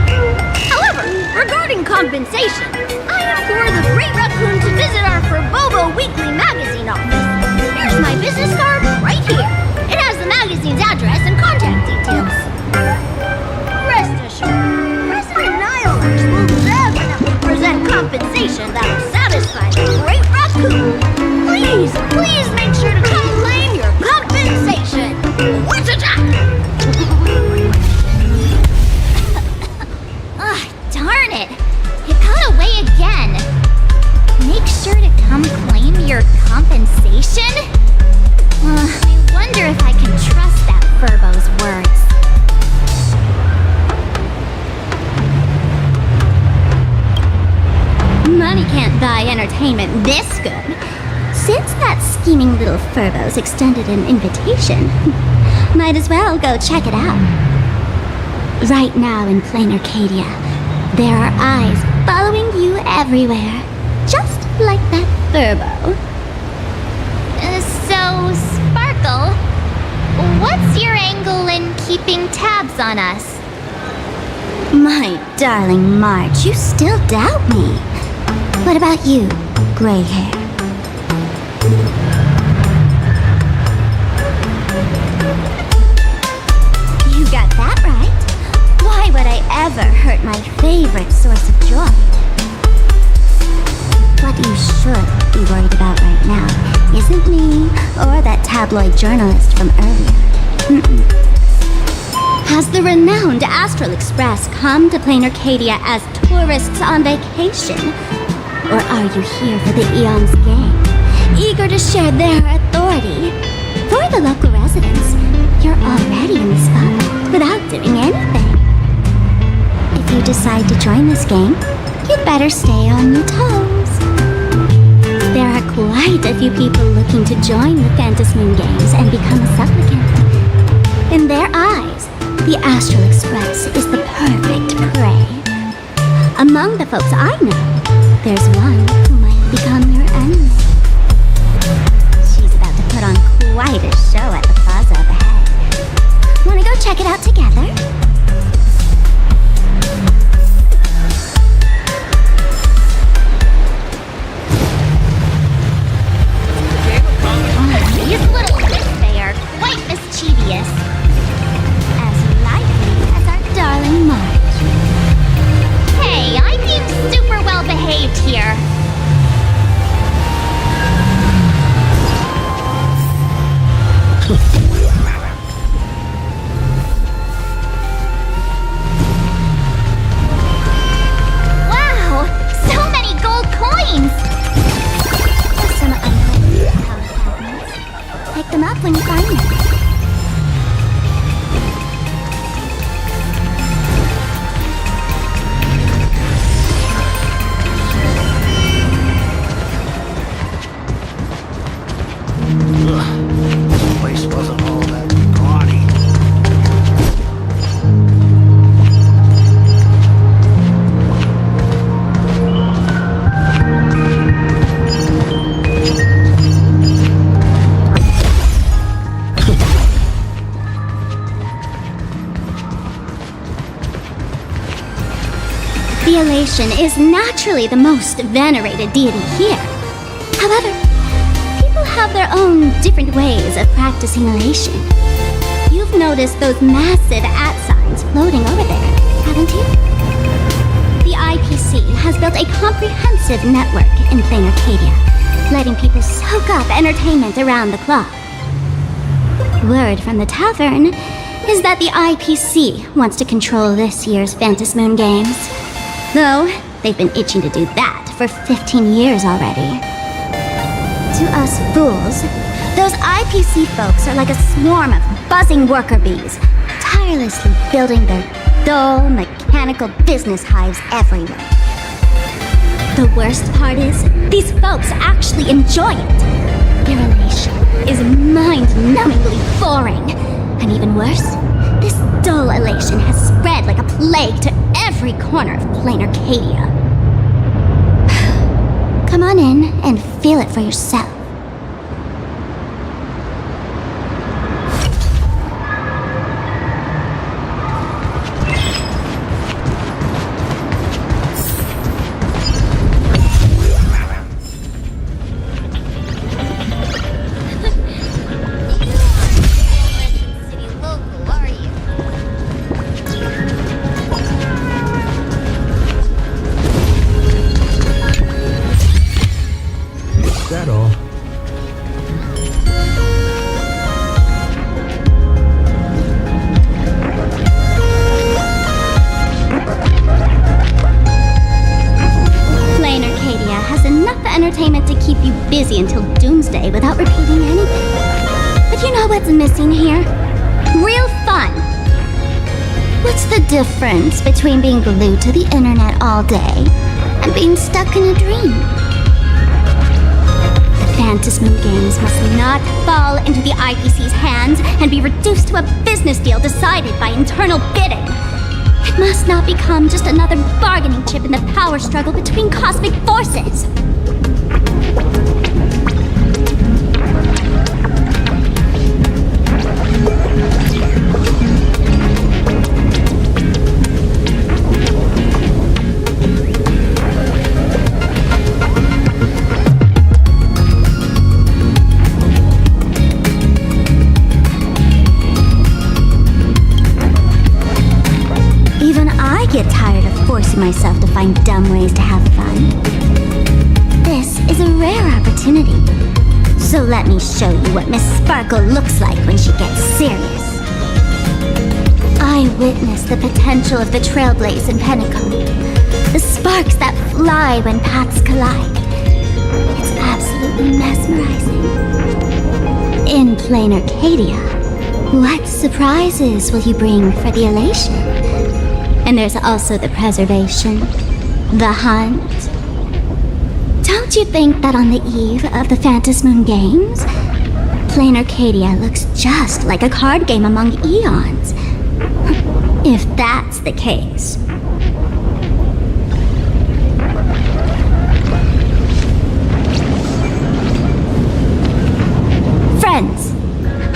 However, regarding compensation, I implore the Great Raccoon to visit our Forbobo Weekly magazine office. Here's my business card right here. It has the magazine's address and contact details. this good. Since that scheming little Furbo's extended an invitation, might as well go check it out. Right now in plain Arcadia, there are eyes following you everywhere, just like that Furbo. So, Sparkle, what's your angle in keeping tabs on us? My darling Marge, you still doubt me. What about you, gray hair? You got that right. Why would I ever hurt my favorite source of joy? What you should be worried about right now isn't me or that tabloid journalist from earlier. Has the renowned Astral Express come to plain Arcadia as tourists on vacation? Or are you here for the Eon's game, eager to share their authority? For the local residents, you're already in the spotlight without doing anything. If you decide to join this game, you'd better stay on your toes. There are quite a few people looking to join the Phantasmoon Games and become a supplicant. In their eyes, the Astral Express is the perfect prey. Among the folks I know, there's one who might become your enemy. She's about to put on quite a show at the plaza up ahead. Wanna go check it out together? These little they are quite mischievous. As lively as our darling Marge. Hey, I'm being super well behaved here. Wow, so many gold coins! There's some unlikely power fragments. Pick them up when you find them. This place wasn't all that gaudy. The Elation is naturally the most venerated deity here. However, people have their own different ways of practicing elation. You've noticed those massive @signs floating over there, haven't you? The IPC has built a comprehensive network in plain Arcadia, letting people soak up entertainment around the clock. Word from the tavern is that the IPC wants to control this year's Phantasmoon Games. Though, they've been itching to do that for 15 years already. To us fools, those IPC folks are like a swarm of buzzing worker bees, tirelessly building their dull, mechanical business hives everywhere. The worst part is, these folks actually enjoy it. Their elation is mind-numbingly boring. And even worse, this dull elation has spread like a plague to every corner of plain Arcadia. Come on in and feel it for yourself. That all? Plain Arcadia has enough entertainment to keep you busy until doomsday without repeating anything. But you know what's missing here? Real fun! What's the difference between being glued to the internet all day and being stuck in a dream? Phantasmoon Games must not fall into the IPC's hands and be reduced to a business deal decided by internal bidding. It must not become just another bargaining chip in the power struggle between cosmic forces. Get tired of forcing myself to find dumb ways to have fun. This is a rare opportunity. So let me show you what Miss Sparkle looks like when she gets serious. I witnessed the potential of the Trailblaze in Pentecost. The sparks that fly when paths collide. It's absolutely mesmerizing. In plain Arcadia, what surprises will you bring for the elation? And there's also the preservation, the hunt. Don't you think that on the eve of the Phantasmoon Games, Plain Arcadia looks just like a card game among eons? If that's the case. Friends,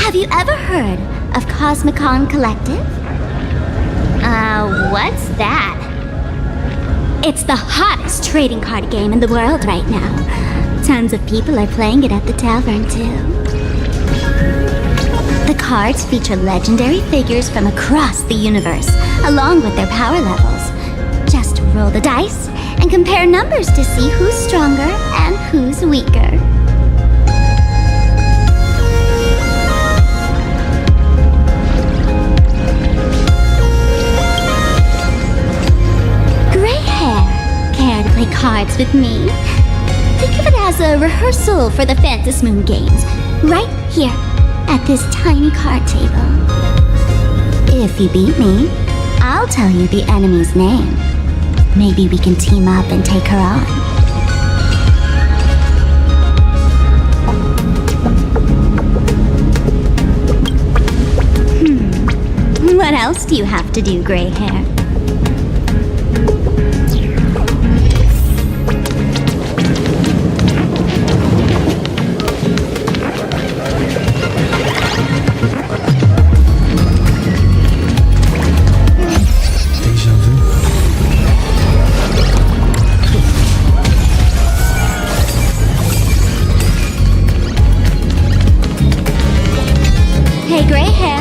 have you ever heard of Cosmicon Collective? What's that? It's the hottest trading card game in the world right now. Tons of people are playing it at the tavern, too. The cards feature legendary figures from across the universe, along with their power levels. Just roll the dice and compare numbers to see who's stronger and who's weaker. Care to play cards with me? Think of it as a rehearsal for the Phantasmoon Games, right here at this tiny card table. If you beat me, I'll tell you the enemy's name. Maybe we can team up and take her on. What else do you have to do, gray hair? Hey, gray hair.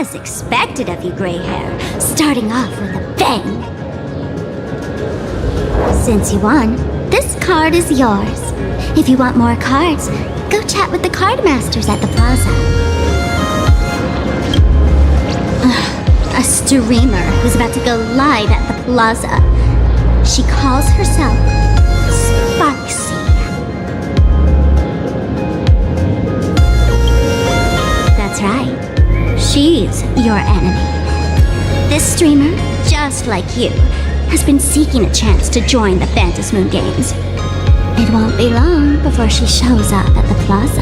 As expected of you, gray hair, starting off with a bang. Since you won, this card is yours. If you want more cards, go chat with the card masters at the plaza. A streamer who's about to go live at the plaza. She calls herself Sparksy. That's right. She's your enemy. This streamer, just like you, has been seeking a chance to join the Phantom Moon Games. It won't be long before she shows up at the plaza.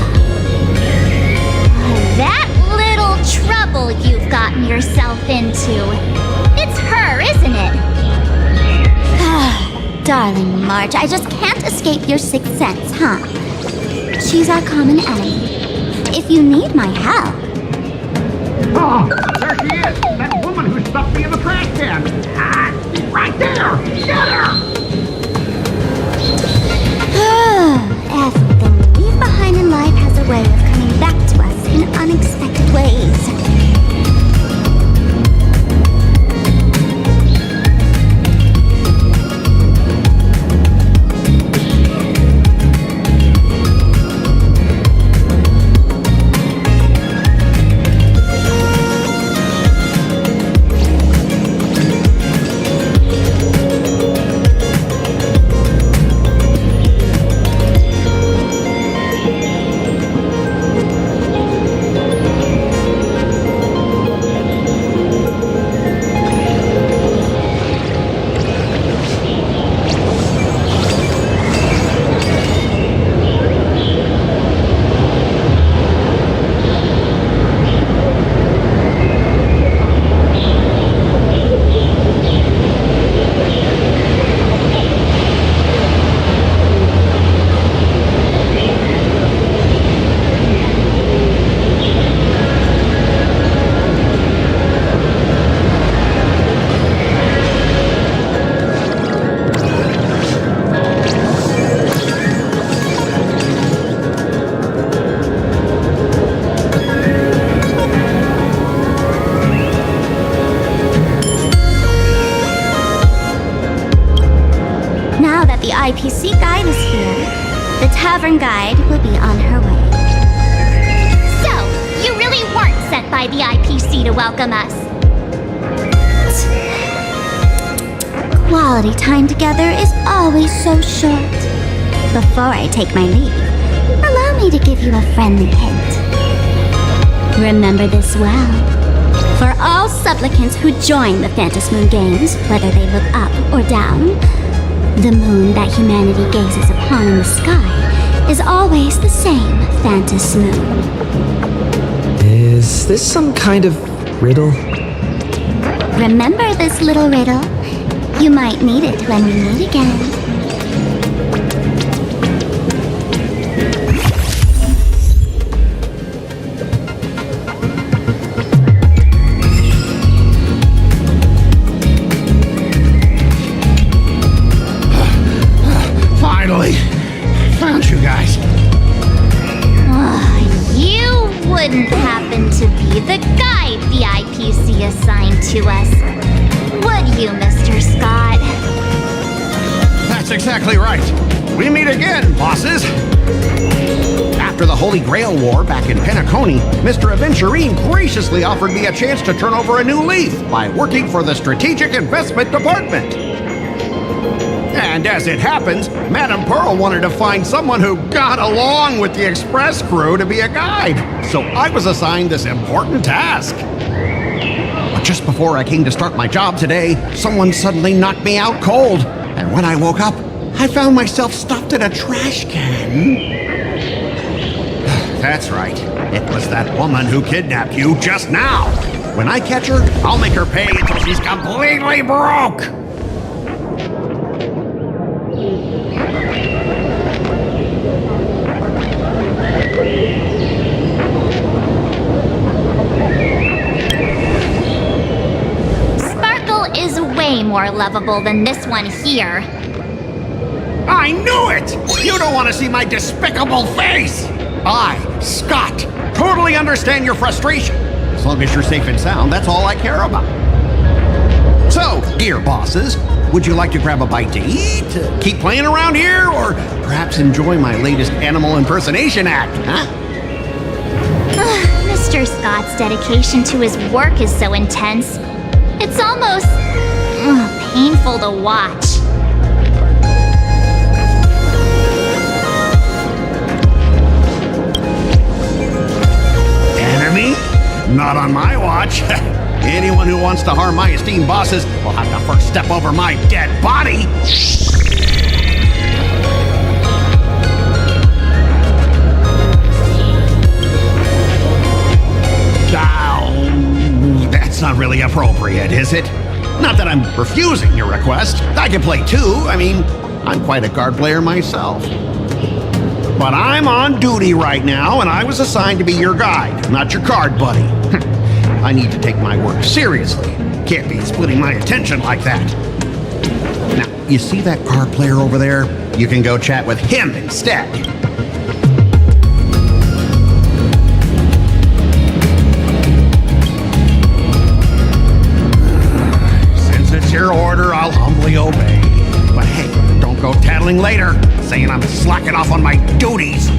That little trouble you've gotten yourself into. It's her, isn't it? Darling Marge, I just can't escape your sixth sense, huh? She's our common enemy. If you need my help... Oh, there she is! That woman who stuffed me in the trash can! Ah, she's right there! Get her! Everything we leave behind in life has a way of coming back to us in unexpected ways. IPC guide is here. The tavern guide will be on her way. So, you really weren't sent by the IPC to welcome us. Quality time together is always so short. Before I take my leave, allow me to give you a friendly hint. Remember this well. For all supplicants who join the Phantom Moon Games, whether they look up or down, the moon that humanity gazes upon in the sky is always the same Phantom Moon. Is this some kind of riddle? Remember this little riddle? You might need it when we meet again. Finally! Found you guys. You wouldn't happen to be the guide the IPC assigned to us, would you, Mr. Scott? That's exactly right. We meet again, bosses. After the Holy Grail War back in Penacony, Mr. Aventurine graciously offered me a chance to turn over a new leaf by working for the Strategic Investment Department. And as it happens, Madame Pearl wanted to find someone who got along with the Express crew to be a guide, so I was assigned this important task. But just before I came to start my job today, someone suddenly knocked me out cold, and when I woke up, I found myself stuffed in a trash can. That's right. It was that woman who kidnapped you just now. When I catch her, I'll make her pay until she's completely broke. Sparkle is way more lovable than this one here. I knew it! You don't want to see my despicable face! I, Scott, totally understand your frustration. As long as you're safe and sound, that's all I care about. So, dear bosses, would you like to grab a bite to eat, keep playing around here, or perhaps enjoy my latest animal impersonation act, huh? Mr. Scott's dedication to his work is so intense. It's almost painful to watch. Enemy? Not on my watch. Anyone who wants to harm my esteemed bosses will have to first step over my dead body. That's not really appropriate, is it? Not that I'm refusing your request. I can play too. I mean, I'm quite a card player myself. But I'm on duty right now, and I was assigned to be your guide, not your card buddy. I need to take my work seriously. Can't be splitting my attention like that. Now, you see that card player over there? You can go chat with him instead. Since it's your order, I'll humbly obey. But hey, don't go tattling later, saying I'm slacking off on my duties.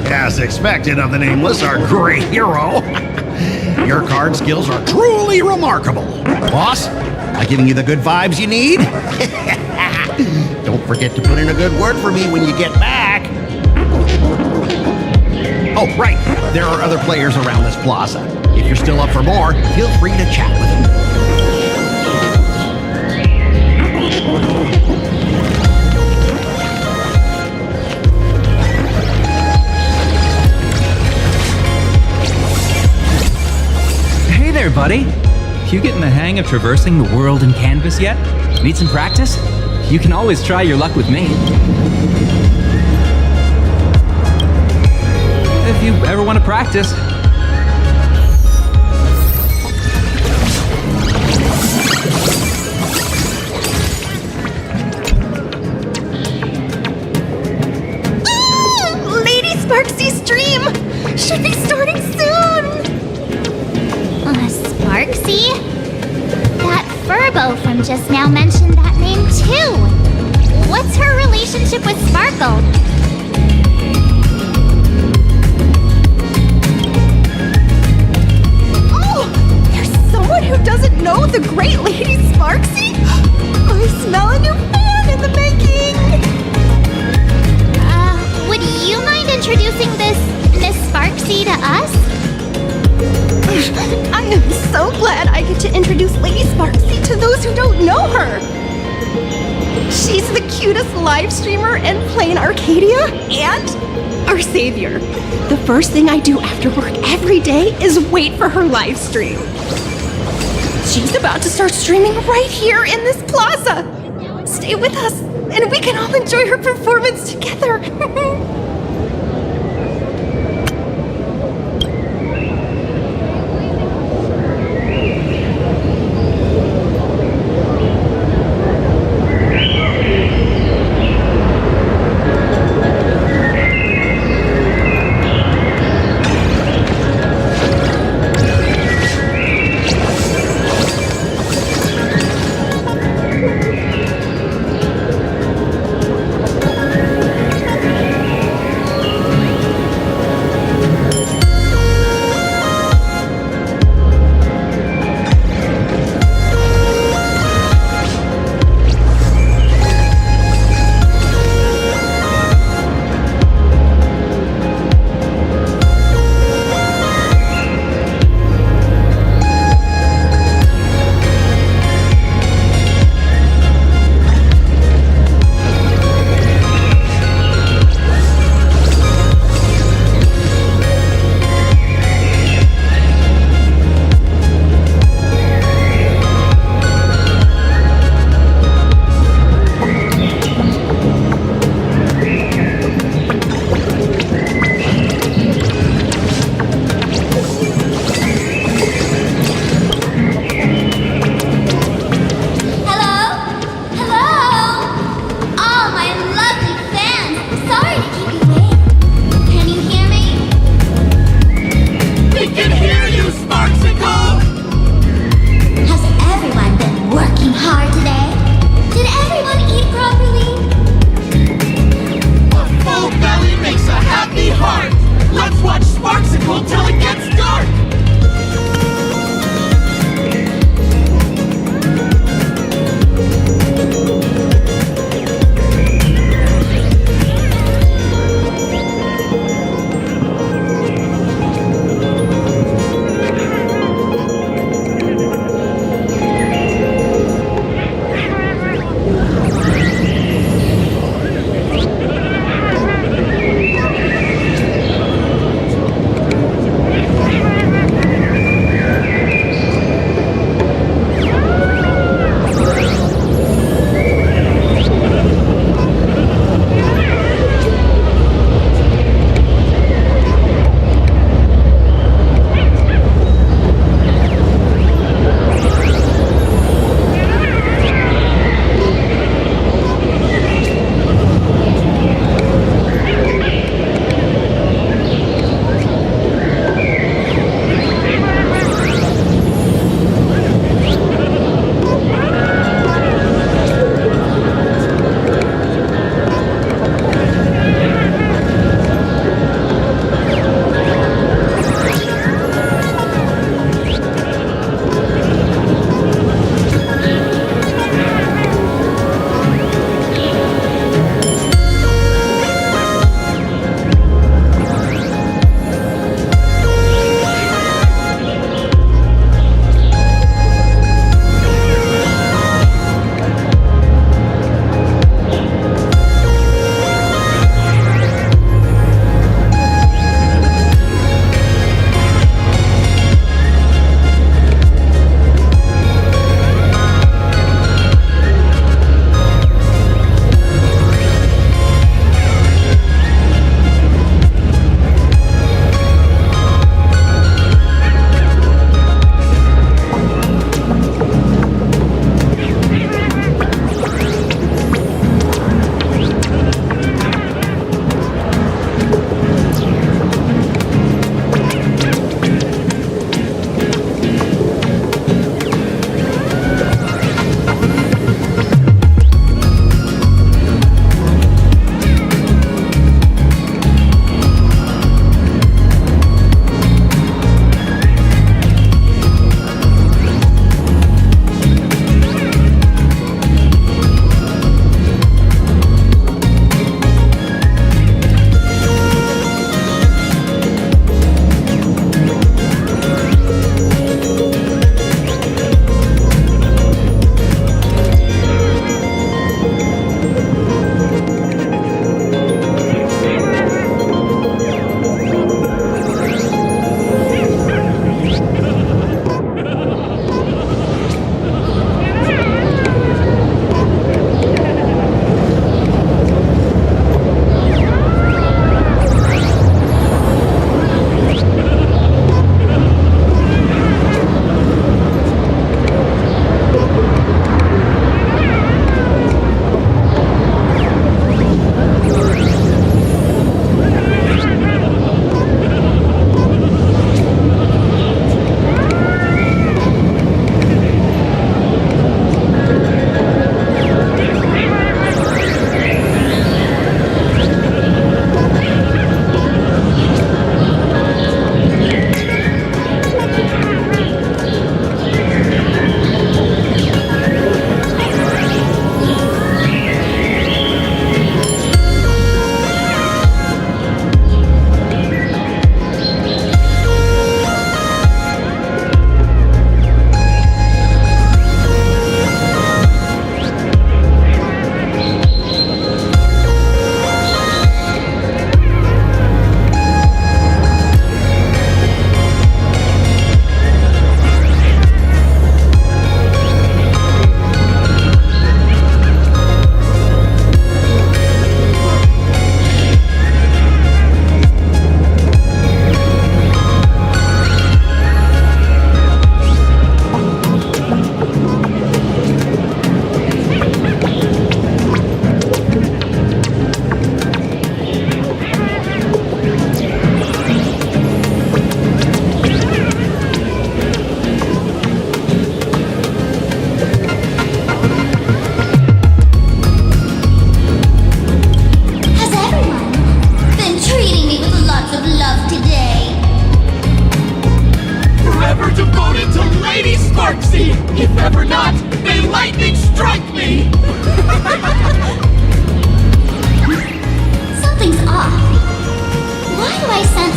As expected of the Nameless, our great hero. Your card skills are truly remarkable. Boss, am I giving you the good vibes you need? Don't forget to put in a good word for me when you get back. Oh, right. There are other players around this plaza. If you're still up for more, feel free to chat with them. Hey there, buddy. You getting the hang of traversing the world in canvas yet? Need some practice? You can always try your luck with me. If you ever want to practice. Lady Sparksy's stream should be starting soon! Sparksy? That Furbo from just now mentioned that name too. What's her relationship with Sparkle? Oh! There's someone who doesn't know the great Lady Sparksy? I smell a new fan in the making! Would you mind introducing this Miss Sparksy to us? I am so glad I get to introduce Lady Sparksy to those who don't know her. She's the cutest live streamer in Plain Arcadia and our savior. The first thing I do after work every day is wait for her live stream. She's about to start streaming right here in this plaza. Stay with us and we can all enjoy her performance together.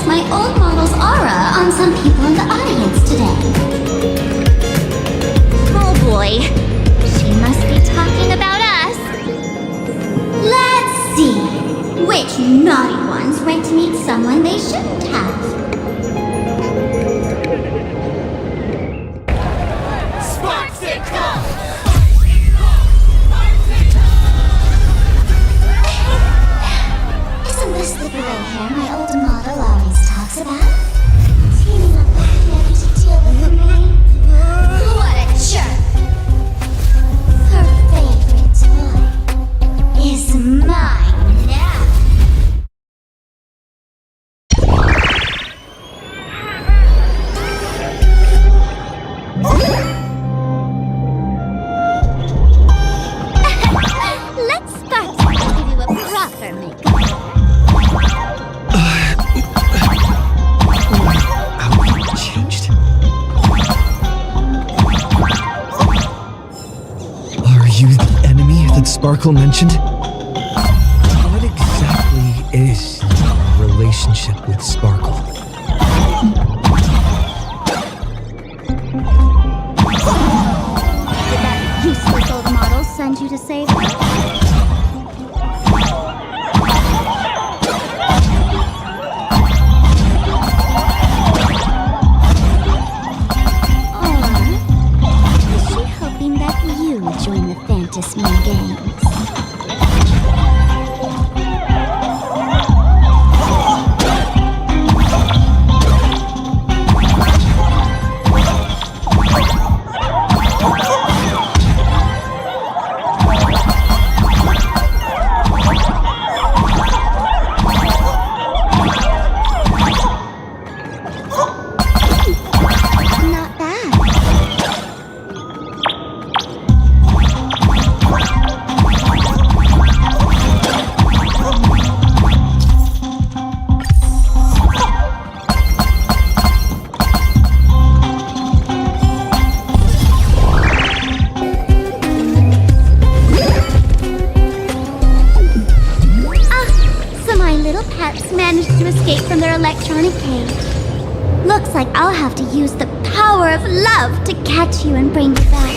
my old model's aura on some people in the audience today. Oh boy, she must be talking about us. Let's see, which naughty ones went to meet someone they shouldn't have. Isn't this the gray hair my old model always talks about? Teaming up with him to deal with me? What a jerk! Her favorite toy is mine now. Let's start by give you a proper makeup. Changed. Are you the enemy that Sparkle mentioned? What exactly is your relationship with Sparkle? Did that useless old model send you to save her? Or is she hoping that you join the Fantasmy Games? Not bad. So my little pets managed to escape from their electronic cage. Looks like I'll have to use the power of love to catch you and bring you back.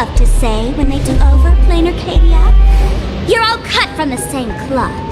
love to say when they do over, Plain Arcadia? You're all cut from the same cloth.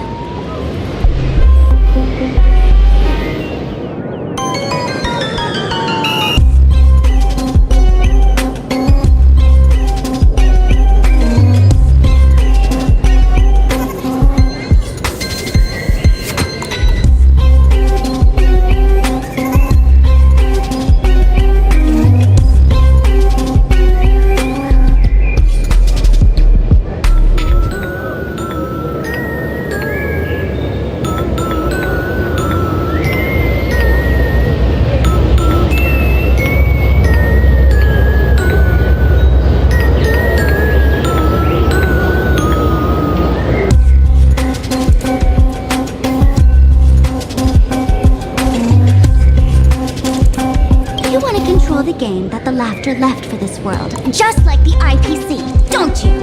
The game that the laughter left for this world, just like the IPC, don't you?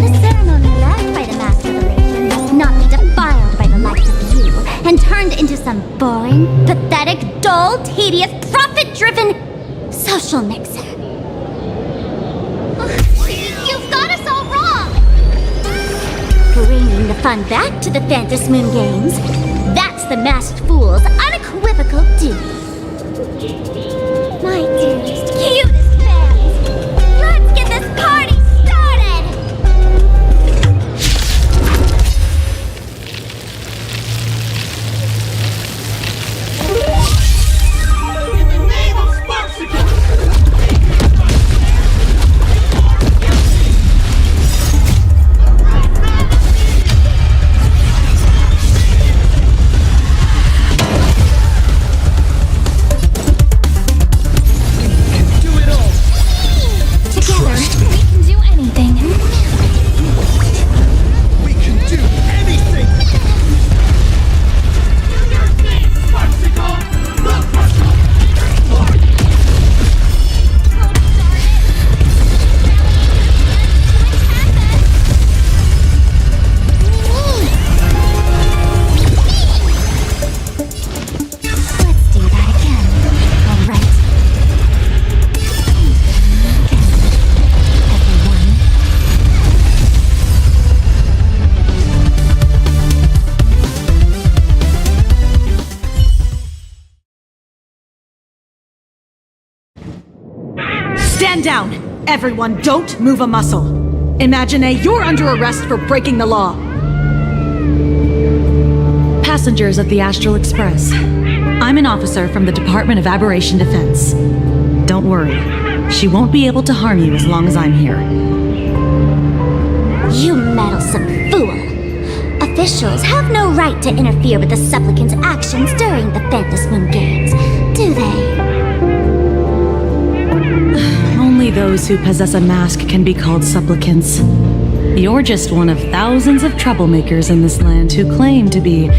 The ceremony led by the Master Relation must not be defiled by the likes of you and turned into some boring, pathetic, dull, tedious, profit-driven social mixer. You've got us all wrong! Bringing the fun back to the Phantom Moon Games, that's the Masked Fool's unequivocal duty. My dearest, cutest fans, let's get this party started! In the name of Sparksicle! Stand down! Everyone, don't move a muscle. Imagine you're under arrest for breaking the law. Passengers of the Astral Express. I'm an officer from the Department of Aberration Defense. Don't worry. She won't be able to harm you as long as I'm here. You meddlesome fool! Officials have no right to interfere with the supplicant's actions during the Phantom Moon Games, do they? Only those who possess a mask can be called supplicants. You're just one of thousands of troublemakers in this land who claim to be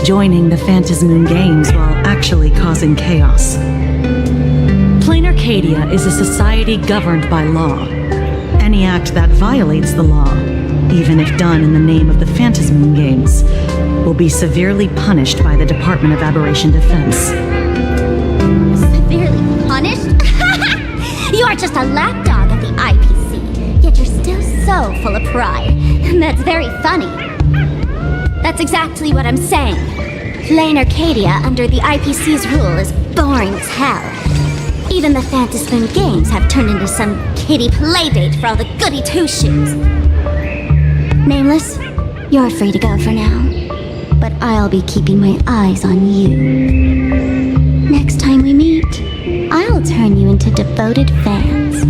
joining the Phantom Moon Games while actually causing chaos. Plain Arcadia is a society governed by law. Any act that violates the law, even if done in the name of the Phantom Moon Games, will be severely punished by the Department of Aberration Defense. Severely punished? You are just a lapdog at the IPC, yet you're still so full of pride. And that's very funny. That's exactly what I'm saying. Plain Arcadia under the IPC's rule is boring as hell. Even the Phantom Moon Games have turned into some kiddie playdate for all the goody two-shoes. Nameless, you're free to go for now. But I'll be keeping my eyes on you. Next time we meet, I'll turn you into devoted fans.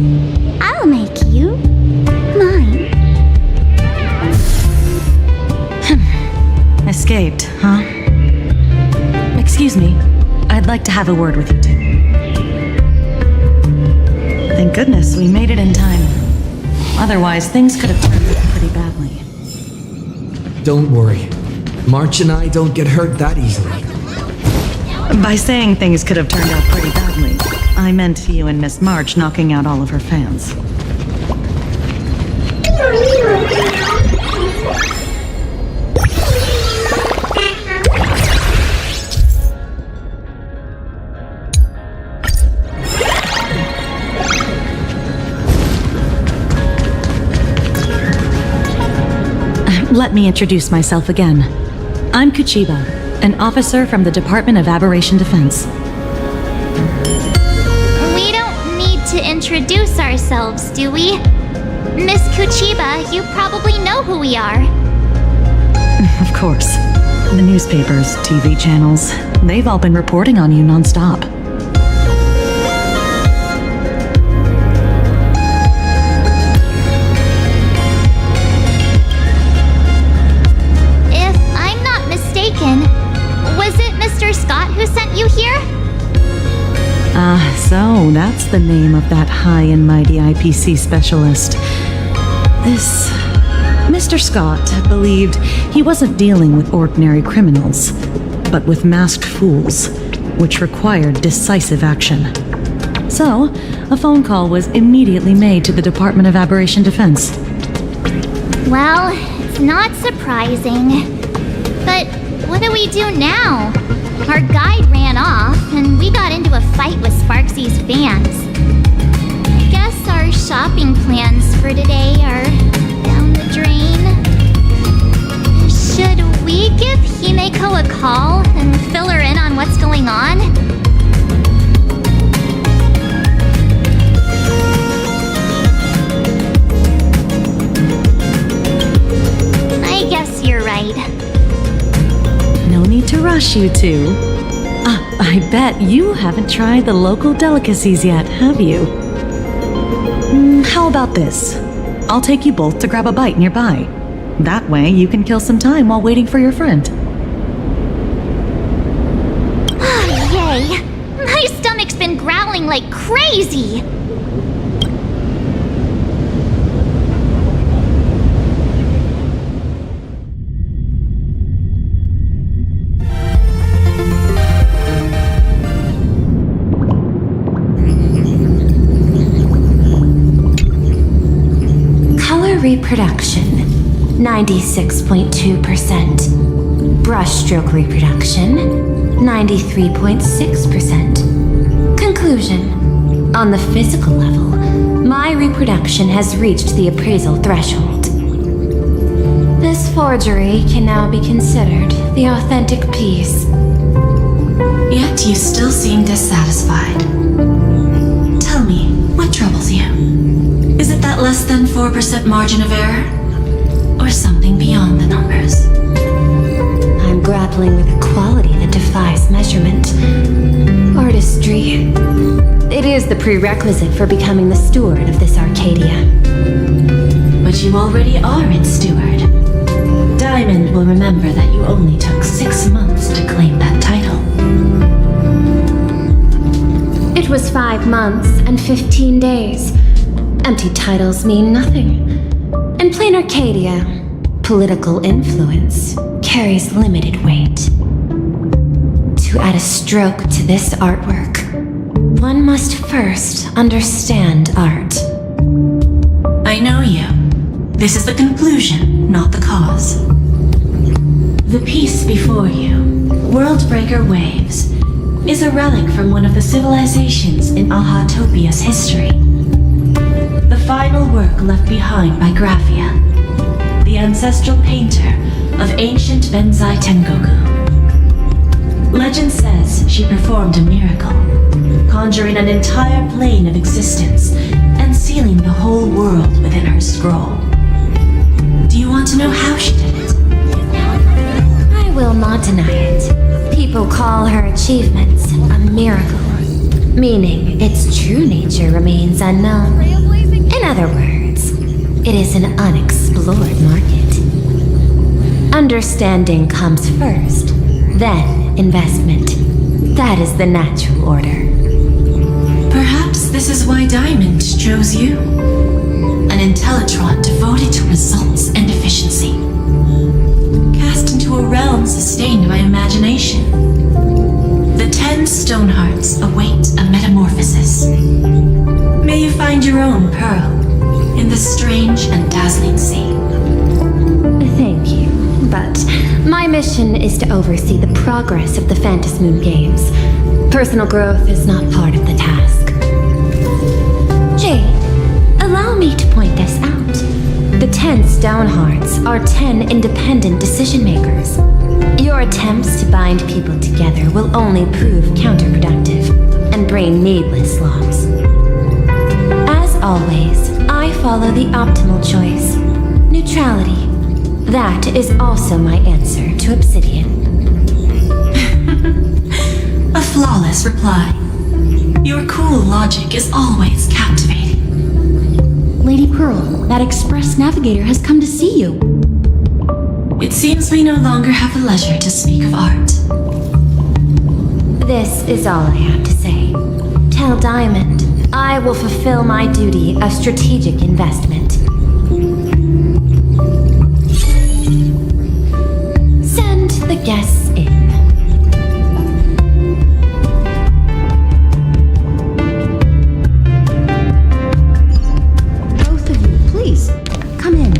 I'll make you mine. Escaped, huh? Excuse me. I'd like to have a word with you two. Thank goodness we made it in time. Otherwise, things could have turned out pretty badly. Don't worry. March and I don't get hurt that easily. By saying things could have turned out pretty badly, I meant you and Miss March knocking out all of her fans. Let me introduce myself again. I'm Kuchiba, an officer from the Department of Aberration Defense. We don't need to introduce ourselves, do we? Miss Kuchiba, you probably know who we are. Of course. The newspapers, TV channels, they've all been reporting on you nonstop. If I'm not mistaken, was it Mr. Scott who sent you here? So that's the name of that high and mighty IPC specialist. This Mr. Scott believed he wasn't dealing with ordinary criminals, but with masked fools, which required decisive action. So, a phone call was immediately made to the Department of Aberration Defense. Well, it's not surprising. But what do we do now? Our guide ran off, and we got into a fight with Sparksy's fans. Guess our shopping plans for today are down the drain. Should we give Himeko a call and fill her in on what's going on? I guess you're right. No need to rush, you two. I bet you haven't tried the local delicacies yet, have you? How about this? I'll take you both to grab a bite nearby. That way, you can kill some time while waiting for your friend. Yay! My stomach's been growling like crazy! Reproduction, 96.2%. Brushstroke reproduction, 93.6%. Conclusion. On the physical level, my reproduction has reached the appraisal threshold. This forgery can now be considered the authentic piece. Yet you still seem dissatisfied. Tell me, what troubles you? Is it that less than 4% margin of error? Or something beyond the numbers? I'm grappling with a quality that defies measurement. Artistry. It is the prerequisite for becoming the steward of this Arcadia. But you already are its steward. Diamond will remember that you only took 6 months to claim that title. It was 5 months and 15 days. Empty titles mean nothing. In plain Arcadia, political influence carries limited weight. To add a stroke to this artwork, one must first understand art. I know you. This is the conclusion, not the cause. The piece before you, Worldbreaker Waves, is a relic from one of the civilizations in Ahatopia's history. The final work left behind by Graphia, the ancestral painter of ancient Benzai Tengoku. Legend says she performed a miracle, conjuring an entire plane of existence and sealing the whole world within her scroll. Do you want to know how she did it? I will not deny it. People call her achievements a miracle, meaning its true nature remains unknown. In other words, it is an unexplored market. Understanding comes first, then investment. That is the natural order. Perhaps this is why Diamond chose you. An Intellitron devoted to results and efficiency. Cast into a realm sustained by imagination. The 10 Stonehearts await a metamorphosis. May you find your own pearl in this strange and dazzling sea. Thank you, but my mission is to oversee the progress of the Phantasmoon Games. Personal growth is not part of the task. Jade, allow me to point this out. The 10 stone hearts are 10 independent decision makers. Your attempts to bind people together will only prove counterproductive and bring needless loss. As always, I follow the optimal choice: neutrality. That is also my answer to Obsidian. A flawless reply. Your cool logic is always captivating. Lady Pearl, that express navigator has come to see you. It seems we no longer have the leisure to speak of art. This is all I have to say. Tell Diamond I will fulfill my duty of strategic investment. Send the guests in. Both of you, please, come in.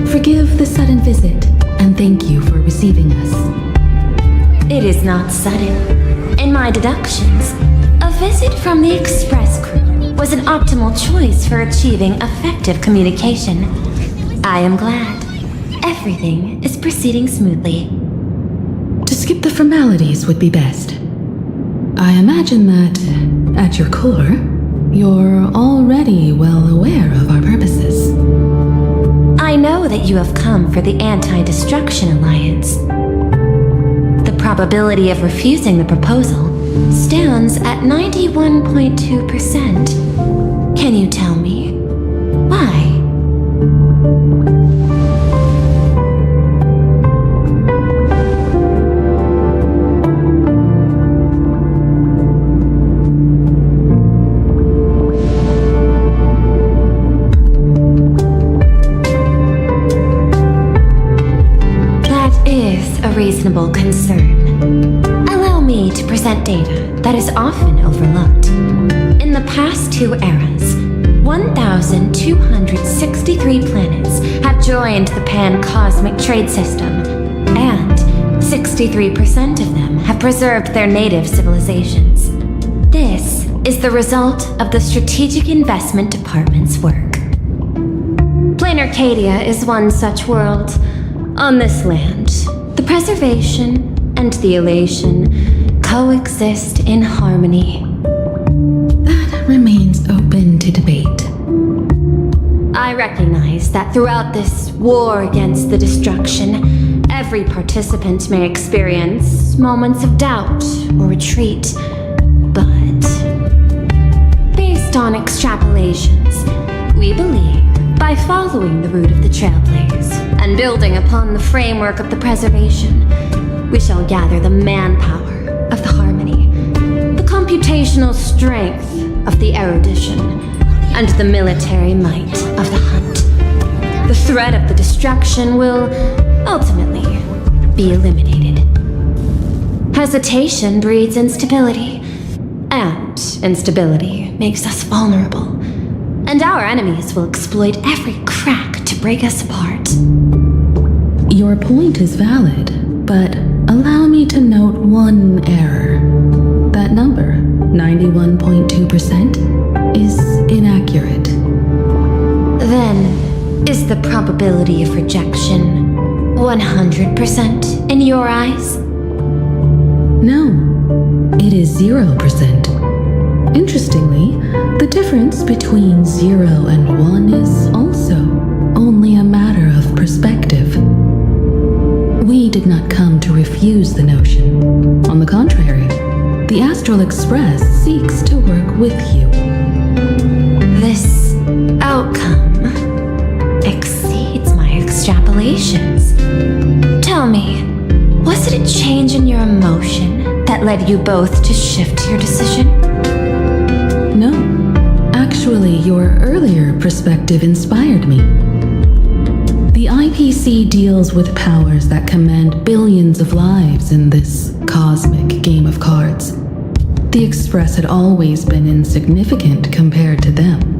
Forgive the sudden visit, and thank you for receiving us. It is not sudden. In my deductions, a visit from the Express crew was an optimal choice for achieving effective communication. I am glad. Everything is proceeding smoothly. To skip the formalities would be best. I imagine that, at your core, you're already well aware of our purposes. I know that you have come for the Anti-Destruction Alliance. The probability of refusing the proposal stands at 91.2%. Can you tell me why? Reasonable concern. Allow me to present data that is often overlooked. In the past 2 eras, 1,263 planets have joined the pan-cosmic trade system, and 63% of them have preserved their native civilizations. This is the result of the Strategic Investment Department's work. Planarcadia is one such world. On this land, the preservation and the elation coexist in harmony. That remains open to debate. I recognize that throughout this war against the destruction, every participant may experience moments of doubt or retreat. But based on extrapolations, we believe by following the route of the Trailblaze and building upon the framework of the preservation, we shall gather the manpower of the harmony, the computational strength of the erudition, and the military might of the hunt. The threat of the destruction will ultimately be eliminated. Hesitation breeds instability, and instability makes us vulnerable. And our enemies will exploit every crack to break us apart. Your point is valid, but allow me to note one error. That number, 91.2%, is inaccurate. Then, is the probability of rejection 100% in your eyes? No, it is 0%. Interestingly, the difference between 0 and 1 is also only a matter of perspective. We did not come to refuse the notion. On the contrary, the Astral Express seeks to work with you. This outcome exceeds my extrapolations. Tell me, was it a change in your emotion that led you both to shift your decision? No. Actually, your earlier perspective inspired me. The IPC deals with powers that command billions of lives in this cosmic game of cards. The Express had always been insignificant compared to them.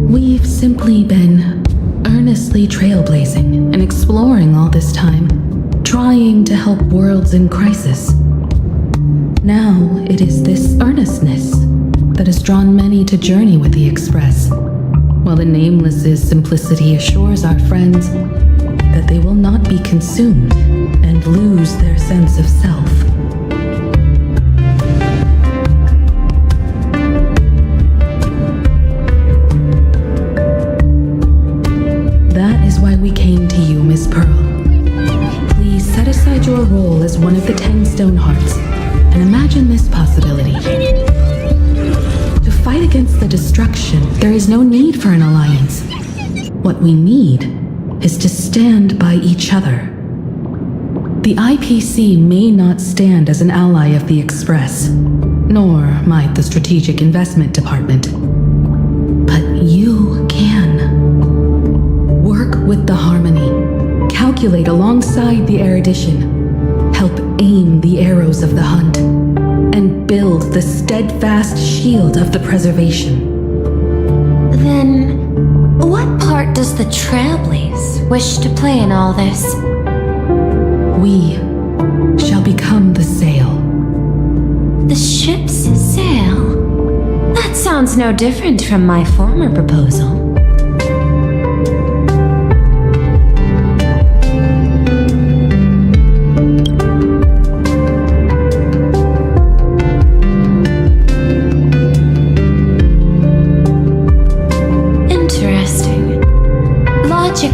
We've simply been earnestly trailblazing and exploring all this time, trying to help worlds in crisis. Now it is this earnestness that has drawn many to journey with the Express. simplicity assures our friends that they will not be consumed and lose their sense of self. That is why we came to you, Miss Pearl. Please set aside your role as one of the 10 Stonehearts and imagine this possibility. To fight against the destruction, there is no need for an alliance. What we need is to stand by each other. The IPC may not stand as an ally of the Express, nor might the Strategic Investment Department. But you can. Work with the Harmony. Calculate alongside the Erudition. Help aim the arrows of the Hunt. And build the steadfast shield of the Preservation. Then, what part does the Trailblaze wish to play in all this? We shall become the sail. The ship's sail? That sounds no different from my former proposal.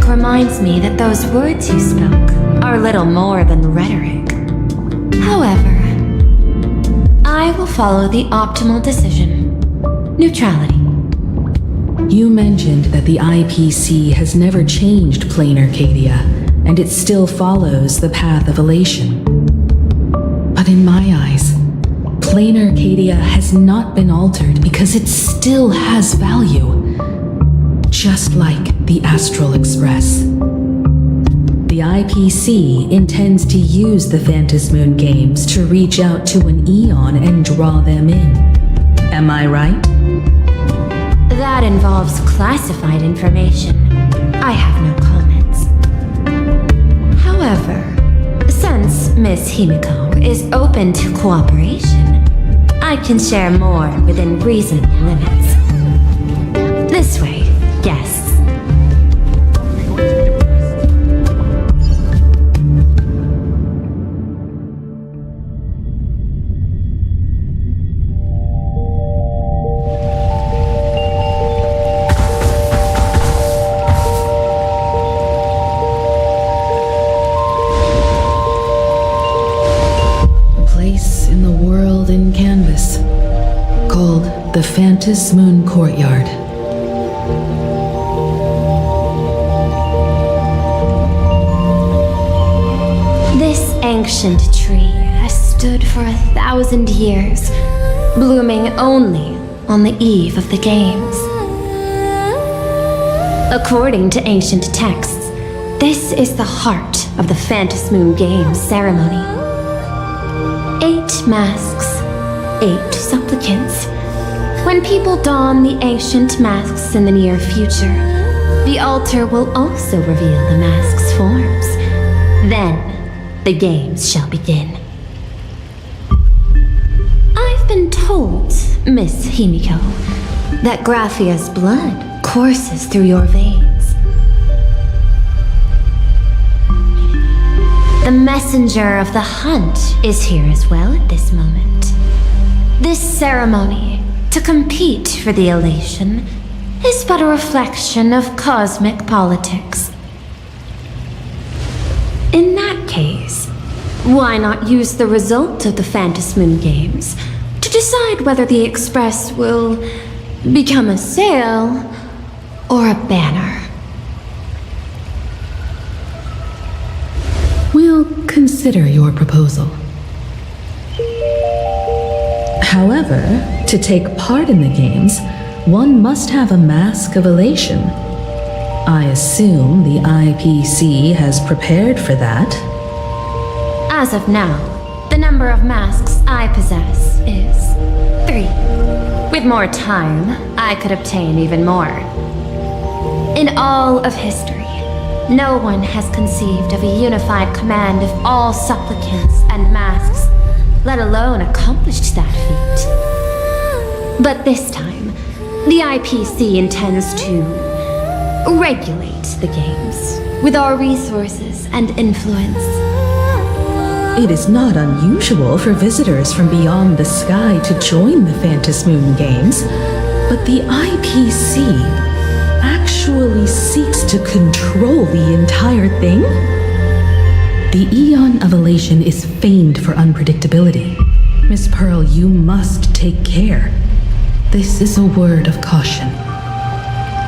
Reminds me that those words you spoke are little more than rhetoric. However, I will follow the optimal decision. Neutrality. You mentioned that the IPC has never changed Plain Arcadia, and it still follows the path of elation. But in my eyes, Plain Arcadia has not been altered because it still has value. Just like the Astral Express. The IPC intends to use the Phantasmoon Games to reach out to an Eon and draw them in. Am I right? That involves classified information. I have no comments. However, since Miss Himiko is open to cooperation, I can share more within reasonable limits. This way. Yes. A place in the world in canvas called the Phantasmoon Courtyard. This ancient tree has stood for 1,000 years, blooming only on the eve of the games. According to ancient texts, this is the heart of the Phantasmoon Games ceremony. 8 masks, 8 supplicants. When people don the ancient masks in the near future, the altar will also reveal the masks' forms. Then, the games shall begin. I've been told, Miss Himiko, that Graphia's blood courses through your veins. The messenger of the hunt is here as well at this moment. This ceremony, to compete for the elation, is but a reflection of cosmic politics. In that case, why not use the result of the Phantasmoon Games to decide whether the Express will become a sail or a banner? We'll consider your proposal. However, to take part in the games, one must have a mask of elation. I assume the IPC has prepared for that. As of now, the number of masks I possess is 3. With more time, I could obtain even more. In all of history, no one has conceived of a unified command of all supplicants and masks, let alone accomplished that feat. But this time, the IPC intends to regulate the games with our resources and influence. It is not unusual for visitors from beyond the sky to join the Phantasmoon Games, but the IPC actually seeks to control the entire thing? The Eon of Elation is famed for unpredictability. Miss Pearl, you must take care. This is a word of caution.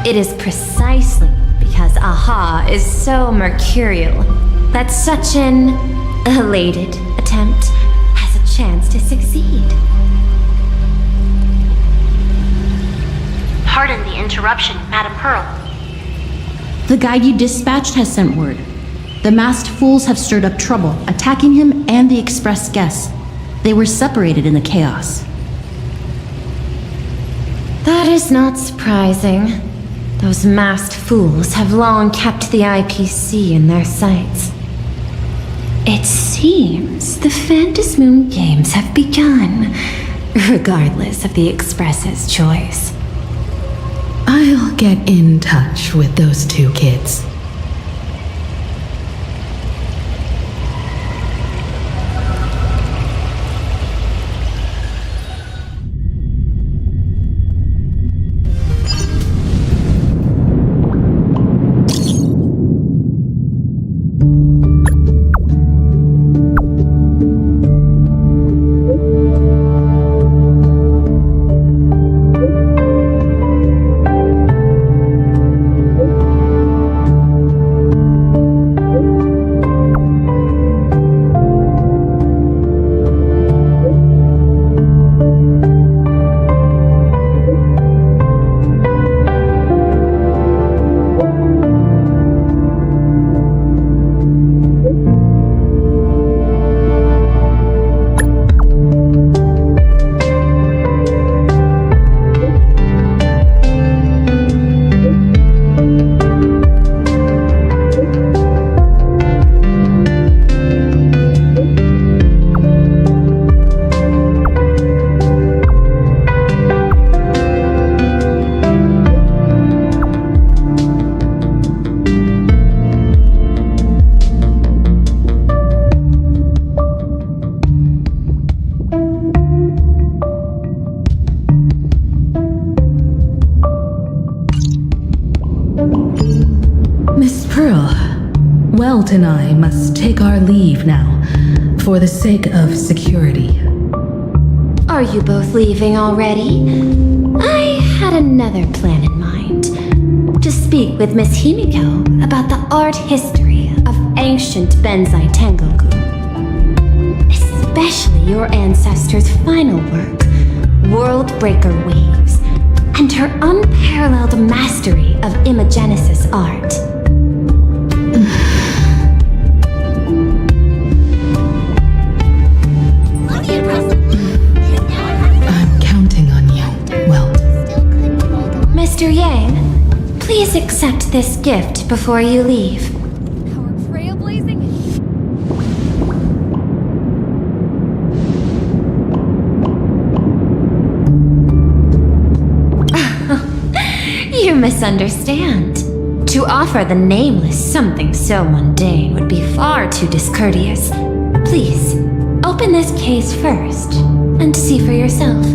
It is precisely because Aha is so mercurial that such an elated attempt has a chance to succeed. Pardon the interruption, Madam Pearl. The guide you dispatched has sent word. The masked fools have stirred up trouble, attacking him and the express guests. They were separated in the chaos. That is not surprising. Those masked fools have long kept the IPC in their sights. It seems the Phantasmoon Games have begun, regardless of the Express's choice. I'll get in touch with those two kids. Welt and I must take our leave now, for the sake of security. Are you both leaving already? I had another plan in mind. To speak with Miss Himiko about the art history of ancient Benzai Tengoku. Especially your ancestors' final work, World Breaker Waves, and her unparalleled mastery of imagenesis art. I'm counting on you, Welt. Mr. Yang, please accept this gift before you leave. You misunderstand. To offer the Nameless something so mundane would be far too discourteous. Please, open this case first, and see for yourself.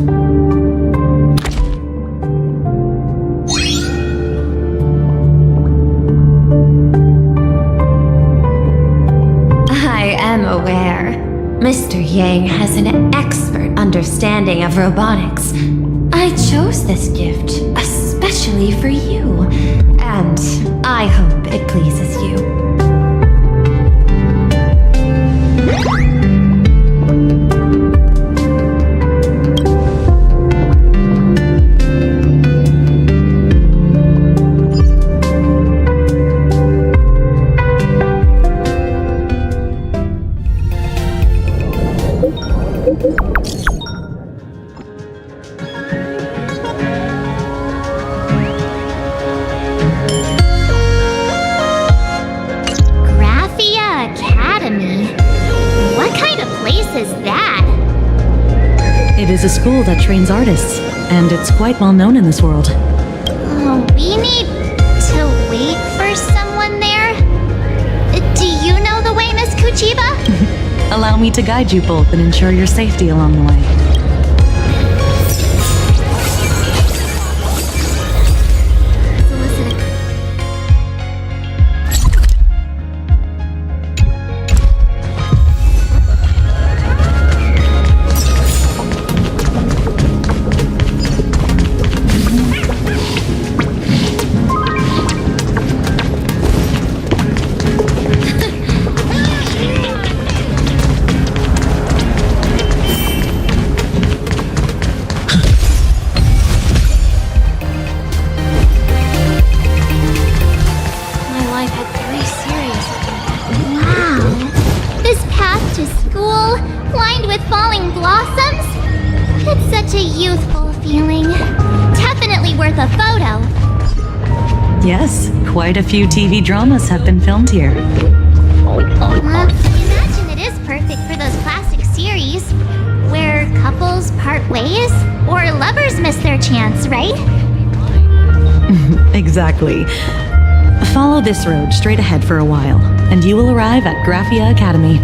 I am aware. Mr. Yang has an expert understanding of robotics. I chose this gift especially for you, and I hope it pleases you. It is a school that trains artists, and it's quite well known in this world. Oh, we need to there's someone there. Do you know the way, Miss Kuchiba? Allow me to guide you both and ensure your safety along the way. Yes, quite a few TV dramas have been filmed here. I imagine it is perfect for those classic series where couples part ways or lovers miss their chance, right? Exactly. Follow this road straight ahead for a while, and you will arrive at Graphia Academy.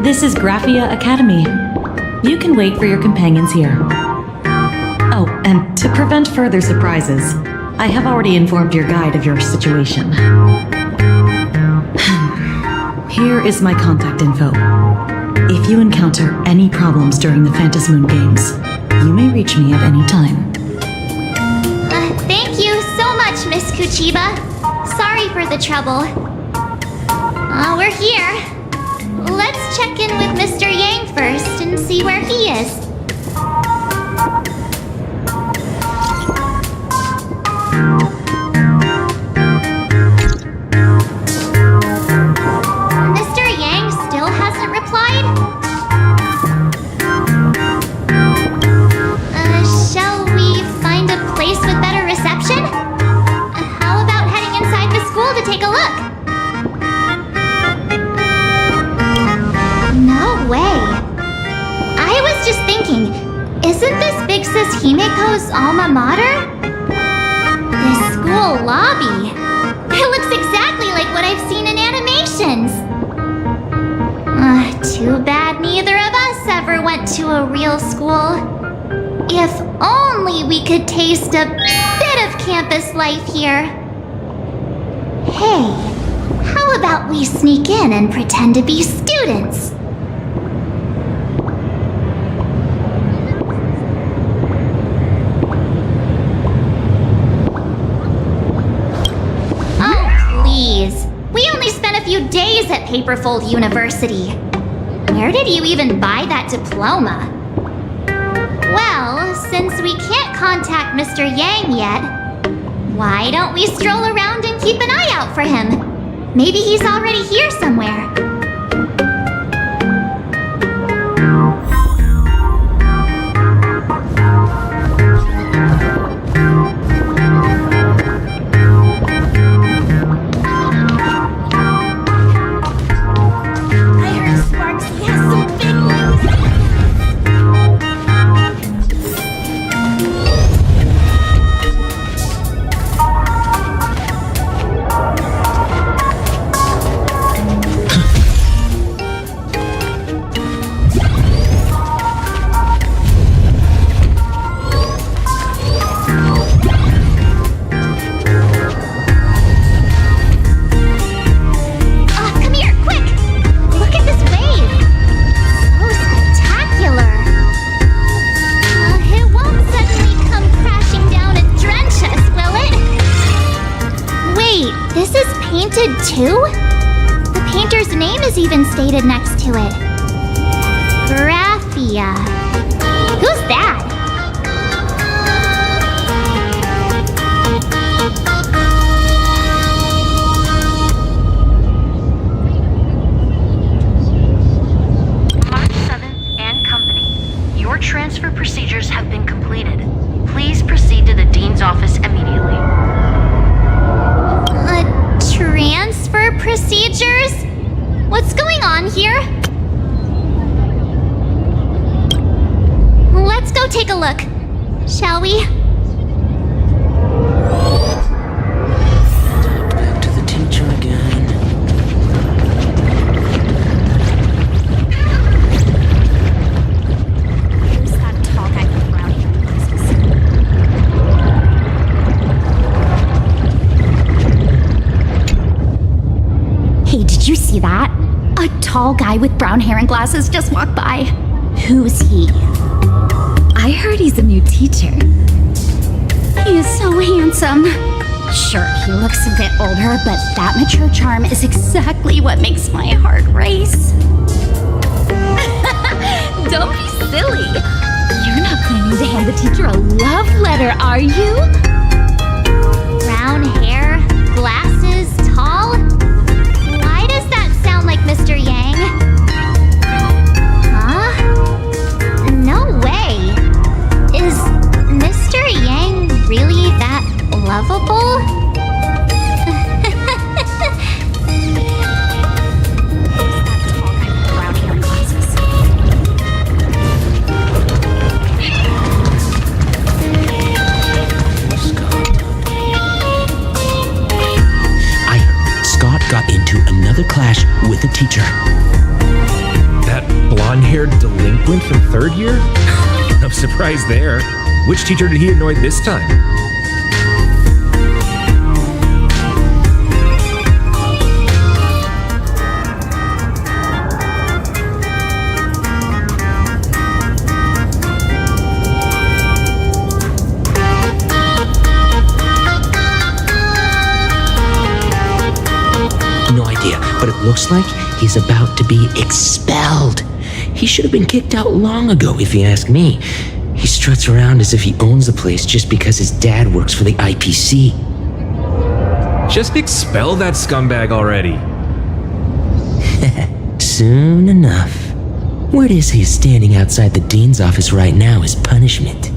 This is Graphia Academy. You can wait for your companions here. Oh, and to prevent further surprises, I have already informed your guide of your situation. Here is my contact info. If you encounter any problems during the Phantasmoon Games, you may reach me at any time. Thank you so much, Miss Kuchiba. Sorry for the trouble. We're here. Let's check in with Mr. Yang first and see where he is. Mr. Yang still hasn't replied? Shall we find a place with better reception? How about heading inside the school to take a look? No way. I was just thinking, isn't this Big Sis Himiko's alma mater? This school lobby. It looks exactly like what I've seen in animations. Too bad neither of us ever went to a real school. If only we could taste a bit of campus life here. Hey, how about we sneak in and pretend to be students? Oh, please. We only spent a few days at Paperfold University. Where did you even buy that diploma? Well, since we can't contact Mr. Yang yet, why don't we stroll around and keep an eye out for him? Maybe he's already here somewhere. This is painted too? The painter's name is even stated next to it. Graphia. Who's that? March 7th and Company. Your transfer procedures have been completed. Please proceed to the Dean's office immediately. Transfer procedures? What's going on here? Let's go take a look, shall we? Back to the teacher again. Who's that tall guy with brown hair and glasses? Hey, did you see that? A tall guy with brown hair and glasses just walked by. Who's he? I heard he's a new teacher. He is so handsome. Sure, he looks a bit older, but that mature charm is exactly what makes my heart race. Don't be silly. You're not planning to hand the teacher a love letter, are you? Brown hair, glasses, tall. Why does that sound like Mr. Yang? Huh? No way. Is Mr. Yang really that lovable? I heard Scott got into another clash with a teacher. That blonde-haired delinquent from third year? No surprise there. Which teacher did he annoy this time? No idea, but it looks like he's about to be expelled. He should have been kicked out long ago, if you ask me. He struts around as if he owns the place just because his dad works for the IPC. Just expel that scumbag already. Soon enough. Word is he's standing outside the dean's office right now as punishment.